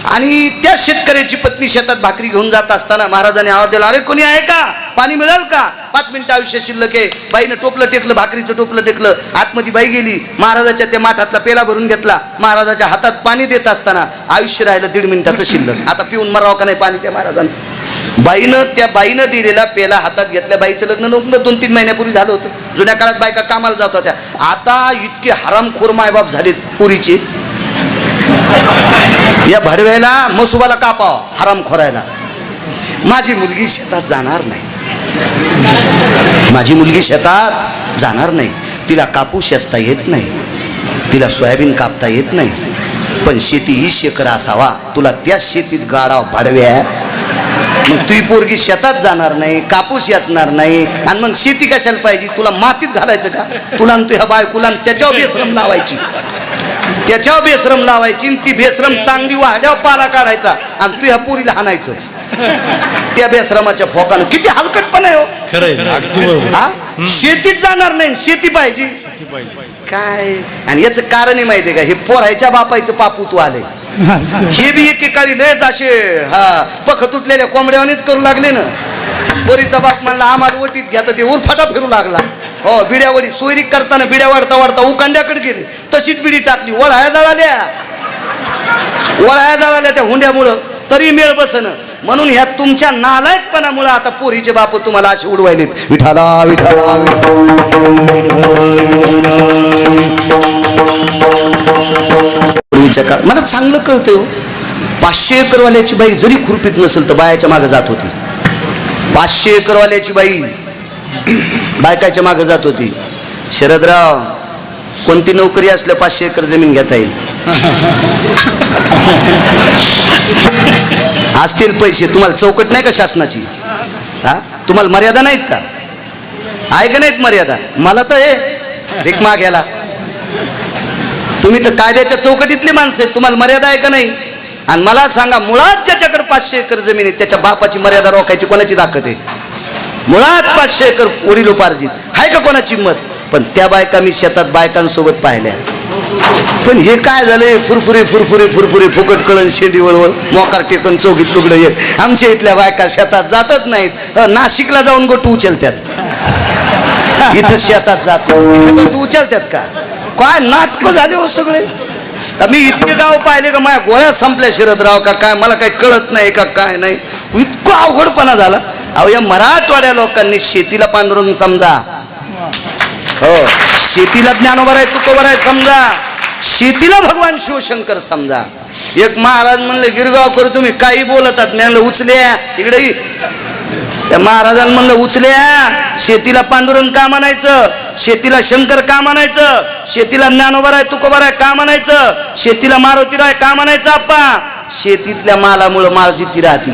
आणि त्या शेतकऱ्याची पत्नी शेतात भाकरी घेऊन जात असताना महाराजांनी आवाज दिला, अरे कोणी आहे का, पाणी मिळेल का. 5 मिनिटं आयुष्य शिल्लक आहे. बाईनं टोपलं टेकलं, भाकरीचं टोपलं टेकलं. आतमध्ये बाई गेली, महाराजाच्या त्या माठातला पेला भरून घेतला. महाराजाच्या हातात पाणी देत असताना आयुष्य राहिलं 1.5 मिनिटाचं शिल्लक. आता पिऊन मरावं का नाही पाणी त्या महाराजांना. त्या बाईनं दिलेला पेला हातात घेतल्या. बाईचं लग्न 2-3 महिन्यापूर्वी झालं होतं. जुन्या काळात बायका कामाला जात होत्या. आता इतके हरामखोर मायबाप झालेत पुरीचे. या भडव्याला मसुबाला कापाव, हरामखोरायला. माझी मुलगी शेतात जाणार नाही, माझी मुलगी शेतात जाणार नाही. तिला कापूस असता येत नाही, तिला सोयाबीन कापता येत नाही, पण शेती 20 एकर असावा. तुला त्या शेतीत गाडाव भाडव्या. मग तुझी पोरगी शेतात जाणार नाही, कापूस याचणार नाही, आणि मग शेती कशाला पाहिजे. तुला मातीत घालायचं का. तुला आणि तुझ्या बायकोला त्याच्यावर बेश्रम लावायची, त्याच्यावर बेश्रम लावायची. ती बेश्रम चांगली वाढ्यावर पाला काढायचा, आणि तुझ्या पोरीला हाणायचं त्या बेश्रमाच्या फोकानं. किती हलकटपण आहे हो. खरं शेतीत जाणार नाही, शेती पाहिजे काय. आणि याचं कारण आहे माहितीये का, हे पोरायच्या बापायचं पापूत आलंय. हे बी एकेकाळी लयच असे पख तुटलेल्या कोंबड्यावानीच करू लागले ना. पोरीचा बाप म्हणला आम्हाला वटीत घ्या, तर ते उरफाटा फिरू लागला. हो, बिड्यावडी सोयरी करताना बिड्या वाढता वाढता उकांड्याकडे गेले, तशीच बिडी टाकली. वळाया जळाल्या त्या हुंड्यामुळं, तरी मेळ बसन. म्हणून ह्या तुमच्या नालायकपणामुळे आता पोरीचे बाप तुम्हाला असे उडवायलेत. विठाला विठाला पूर्वीच्या काळात मला चांगलं कळतंय हो. 500 एकरवाल्याची बाई जरी खुरपीत नसेल तर बायाच्या मागे जात होती. 500 एकरवाल्याची बाई बायकाच्या मागे जात होती. शरदराव कोणती नोकरी असल्या 500 एकर जमीन घेता येईल. असतील पैसे. तुम्हाला चौकट नाही का शासनाची. हा, तुम्हाला मर्यादा नाहीत का. आहे का नाहीत मर्यादा. मला तर हे भीक मागायला. तुम्ही तर कायद्याच्या चौकटीतली माणसं आहेत, तुम्हाला मर्यादा आहे का नाही. आणि मला सांगा, मुळात ज्याच्याकडे 500 एकर जमीन आहे त्याच्या बापाची मर्यादा रोखायची कोणाची ताकद आहे. मुळात 500 एकर वडिलोपार्जित आहे का कोणाची हिंमत. पण त्या बायका मी शेतात बायकांसोबत पाहिल्या. पण हे काय झालंय, फुरफुरी फुकट कळण शेंडी वळवळ मोकार टेकन चौकीत तुकडं येत. आमच्या इथल्या बायका शेतात जातच नाहीत. नाशिकला जाऊन गोटू उचलतात. इथं शेतात जात इथं गोटू उचलतात का. काय नाटकं झाले हो सगळे. मी इतके गाव पाहिले का माझ्या गोळ्या संपल्या शरदराव का काय, मला काही कळत नाही का काय नाही. इतकं अवघडपणा झाला. अहो, या मराठवाड्या लोकांनी शेतीला पांडुरंग समजा. हो, शेतीला ज्ञानोबा आहे, तुकोबा आहे समजा. शेतीला भगवान शिवशंकर समजा. एक महाराज म्हणले, गिरगावकर तुम्ही काही बोलतात. मी म्हणलं उचल्या इकडे. त्या महाराजांना म्हणलं उचल्या, शेतीला पांडुरंग का म्हणायचं, शेतीला शंकर का म्हणायचं, शेतीला ज्ञानोबा आहे तुकोबा आहे का म्हणायचं, शेतीला मारुतीराव आहे का म्हणायचं. आप्पा, शेतीतल्या मालामुळं माळ जिती राहती.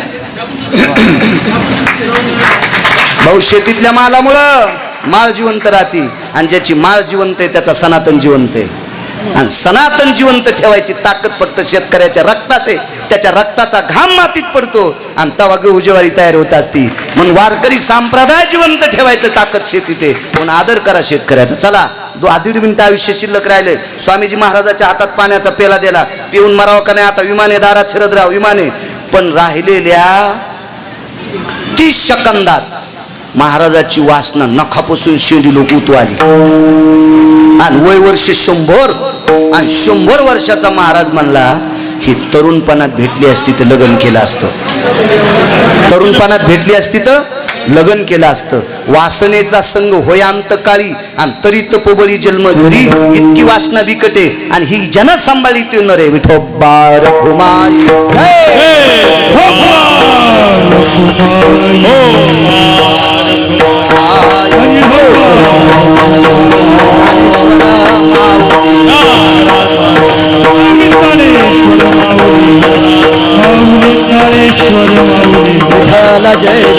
भाऊ शेतीतल्या मालामुळं माळ जिवंत राहते आणि ज्याची माळ जिवंत आहे त्याचा सनातन जिवंत आहे. आणि सनातन जिवंत ठेवायची ताकद फक्त शेतकऱ्याच्या रक्तात आहे. त्याच्या रक्ताचा घाम मातीत पडतो आणि तवा गहू ज्वारी तयार होत असती. म्हणून वारकरी संप्रदाय जिवंत ठेवायचं ताकद शेतीत आहे. म्हणून आदर करा शेतकऱ्याचा. चला 2.5 मिनिटं आयुष्य शिल्लक राहिले. स्वामीजी महाराजाच्या हातात पाण्याचा पेला दिला, पिऊन मरावं का नाही. आता विमाने दारात शरदराव विमाने. पण राहिलेल्या 30 सेकंदात महाराजाची वासना नखापासून शेंडी लोक उतवाली आणि वय वर्ष 100 आणि 100 वर्षाचा महाराज म्हणला ही तरुणपणात भेटली असती तर लग्न केलं असतं. तरुणपणात भेटली असती तर लग्न केलं असतं. वासनेचा संग होय अंतकाळी आणि तरी तपोबळी जन्म घरी. इतकी वासना विकटे आणि ही जन सांभाळी ते नरे विठोबार खुमाई. जय जय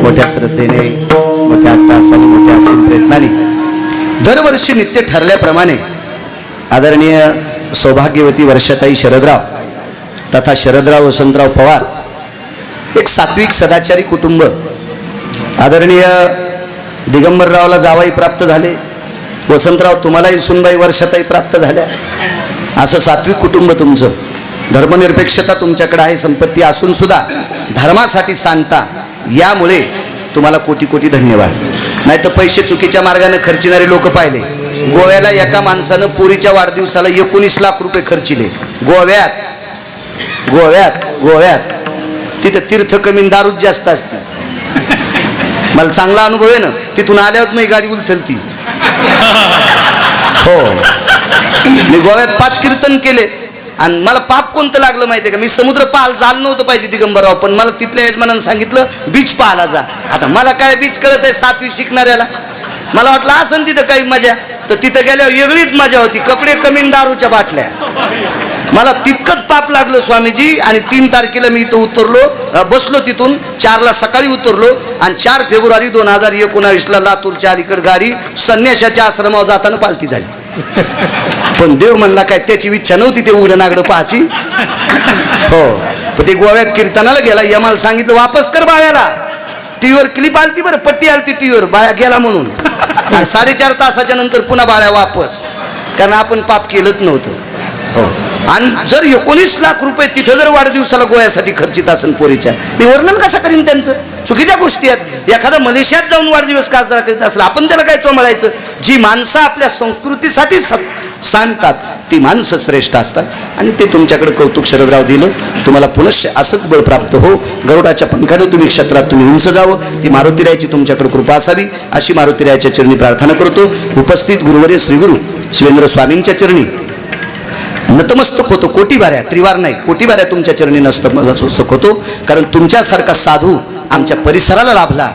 मोठ्या श्रद्धेने, मोठ्या तासाने, मोठ्या असीम प्रयत्नाने दरवर्षी नित्य ठरल्याप्रमाणे आदरणीय सौभाग्यवती वर्षाताई शरदराव तथा शरदराव वसंतराव पवार एक सात्विक सदाचारी कुटुंब. आदरणीय दिगंबररावला जावाई प्राप्त झाले. वसंतराव तुम्हालाही सुनबाई वर्षाताई प्राप्त झाल्या. असं सात्विक कुटुंब तुमचं. धर्मनिरपेक्षता तुमच्याकडे आहे. संपत्ती असून सुद्धा धर्मासाठी सांगता, यामुळे तुम्हाला कोटी कोटी धन्यवाद. नाही तर पैसे चुकीच्या मार्गाने खर्चिणारे लोक पाहिले. गोव्याला एका माणसानं पुरीच्या वाढदिवसाला 19 लाख रुपये खर्चिले. गोव्यात गोव्यात गोव्यात तिथं तीर्थ कमी दारूच जास्त असते. मला चांगला अनुभव आहे ना. तिथून आल्यावर मी गाडी उलथलती. हो, मी गोव्यात 5 कीर्तन केले आणि मला पाप कोणतं लागलं माहितीये का. मी समुद्र पाहायला जायला नव्हतं पाहिजे दिगंबरराव, पण मला तिथल्या यजमानानं सांगितलं बीच पाहायला जा. आता मला काय बीच कळत आहे 7वी शिकणाऱ्याला. मला वाटलं असं तिथं काही मजा. तर तिथं गेल्यावर वेगळीच मजा होती. कपडे कमी दारूच्या बाटल्या. मला तितकंच पाप लागलं स्वामीजी. आणि 3 तारखेला मी इथं उतरलो, बसलो तिथून 4ला सकाळी उतरलो आणि 4 फेब्रुवारी 2019ला लातूरच्या अलीकडे गाडी संन्याशाच्या आश्रमावर जाताना पालती झाली. पण देव म्हणला काय त्याची इच्छा नव्हती ते उघडं नागडं पाहायची. हो, पण ते गोव्यात कीर्तनाला गेला. यमाला सांगितलं वापस कर बाळ्याला. टीव्हीवर क्लिप आलती बरं, पट्टी आलती टीव्हीवर बाळ्या गेला म्हणून. आणि 4.5 तासाच्या नंतर पुन्हा बाळ्या वापस, कारण आपण पाप केलंच नव्हतं. हो, आणि जर 19 लाख रुपये तिथं जर वाढदिवसाला गोव्यासाठी खर्चित असेल पोरीच्या, मी वर्णन कसं करीन त्यांचं. चुकीच्या गोष्टी आहेत. एखादा मलेशियात जाऊन वाढदिवस का साजरा करीत असेल, आपण त्याला काय चोमळायचं. जी माणसं आपल्या संस्कृतीसाठी सांगतात ती माणसं श्रेष्ठ असतात. आणि ते तुमच्याकडे कौतुक शरदराव दिलं. तुम्हाला पुनश्च असंच बळ प्राप्त हो. गरुडाच्या पंखाने तुम्ही क्षेत्रात तुम्ही उंच जावं. ती मारुतीरायाची तुमच्याकडे कृपा असावी अशी मारुतीरायाच्या चरणी प्रार्थना करतो. उपस्थित गुरुवर्य श्रीगुरु शिवेंद्र स्वामींच्या चरणी नतमस्तक होतो. कोटी बाऱ्या, त्रिवार नाही, कोटी बाऱ्या तुमच्या चरणी नतमस्तक होतो. कारण तुमच्यासारखा साधू आमच्या परिसराला लाभला.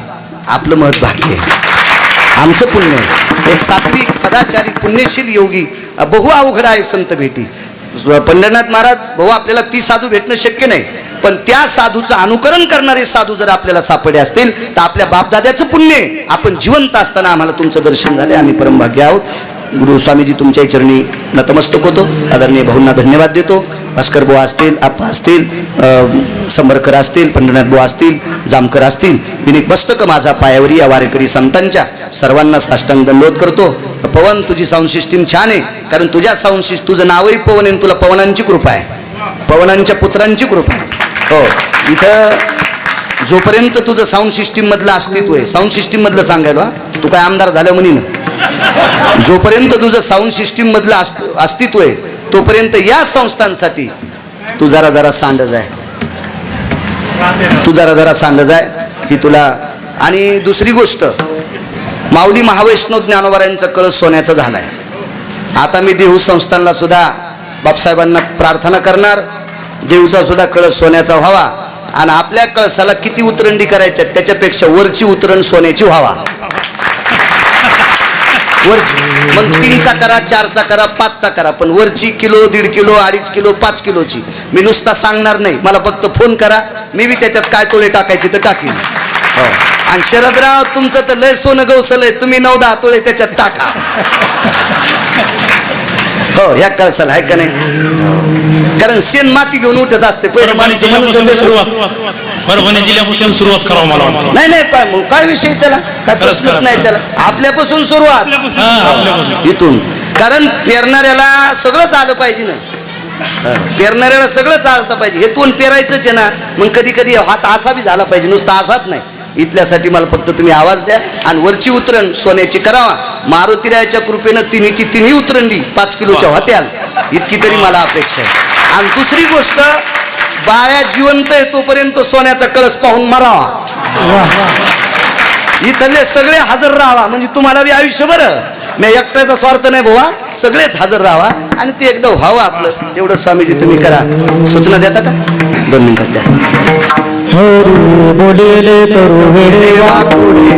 आपलं महत् भाग्य आहे, आमचं पुण्य आहे. एक सात्विक सदाचारी पुण्यशील योगी बहु अवघड आहे संत भेटी. पंढरनाथ महाराज भाऊ आपल्याला ती साधू भेटणं शक्य नाही, पण त्या साधूचं अनुकरण करणारे साधू जर आपल्याला सापडले असतील तर आपल्या बापदाद्याचं पुण्य आहे. आपण जिवंत असताना आम्हाला तुमचं दर्शन झाले. आम्ही परमभाग्य आहोत. गुरु स्वामीजी तुमच्या चरणी नतमस्तक होतो. आदरणीय भाऊंना धन्यवाद देतो. भास्कर बुवा असतील, आप्पा असतील, संबरकर असतील, पंढरनाथ बुवा असतील, जामकर असतील, विनिक मस्तक माझा पायावरी या वारेकरी संतांच्या सर्वांना साष्टांग दंडवत करतो. पवन तुझी साऊंड सिस्टीम छान आहे, कारण तुझ्या साऊंड सिस्टीम, तुझं नावही पवन आहे, तुला पवनांची कृपा आहे, पवनांच्या पुत्रांची कृपा आहे. हो, इथं जोपर्यंत तुझं साऊंड सिस्टीम मधलं अस्तित्व आहे, साऊंड सिस्टीम मधलं सांगायला तू काय आमदार झालं म्हणी ना, जोपर्यंत तुझं साऊंड सिस्टीम मधलं अस्तित्व आहे तोपर्यंत या संस्थांसाठी तू जरा सांडज आहे. तू जरा सांडज आहे ही तुला. आणि दुसरी गोष्ट, माऊली महावैष्णव ज्ञानोबारायांचा कळस सोन्याचा झालाय. आता मी देहू संस्थानला सुद्धा बापसाहेबांना प्रार्थना करणार, देऊचा सुद्धा कळस सोन्याचा व्हावा. आणि आपल्या कळसाला किती उतरंडी करायच्या त्याच्यापेक्षा वरची उतरण सोन्याची व्हावा. वरची मग 3चा करा, 4चा करा, 5चा करा, पण वरची किलो, 1.5 किलो, 2.5 किलो, 5 किलोची मी नुसता सांगणार नाही. मला फक्त फोन करा, मी बी त्याच्यात काय तोळे टाकायचे तर टाकीन. हो. आणि शरदराव तुमचं तर लय सोनं गवसलंय, तुम्ही 9-10 तोळे त्याच्यात टाका. हो, ह्या कळसाल आहे का नाही? कारण शेण माती घेऊन उठत असते पहिले माणसं म्हणत होते. परभणी जिल्ह्यापासून सुरुवात करावं मला वाटतं. नाही नाही, काय मग काय विषय त्याला, काय प्रश्नच नाही त्याला. आपल्यापासून सुरुवात इथून. कारण पेरणाऱ्याला सगळंच आलं पाहिजे ना. पेरणाऱ्याला सगळंच आलं पाहिजे. हे तोंड पेरायचंच आहे ना. मग कधी कधी हात असा बी झाला पाहिजे, नुसता असाच नाही. इथल्यासाठी मला फक्त तुम्ही आवाज द्या आणि वरची उतरण सोन्याची करावा. मारुतीरायाच्या कृपेनं तिन्हीची तिन्ही उतरंडी 5 किलोच्या होत्याल, इतकी तरी मला अपेक्षा आहे. आणि दुसरी गोष्ट, बाळ्या जिवंत आहे तोपर्यंत सोन्याचा कळस पाहून मरावा. इथले सगळे हजर राहावा, म्हणजे तुम्हाला बी आयुष्य बरं. मी एकट्याचा स्वार्थ नाही भावा, सगळेच हजर राहावा आणि ते एकदा व्हावं आपलं. तेवढं स्वामीजी तुम्ही करा. सूचना देता का? 2 मिनिटात द्या. बोलेले करू वेडे देवा पुढे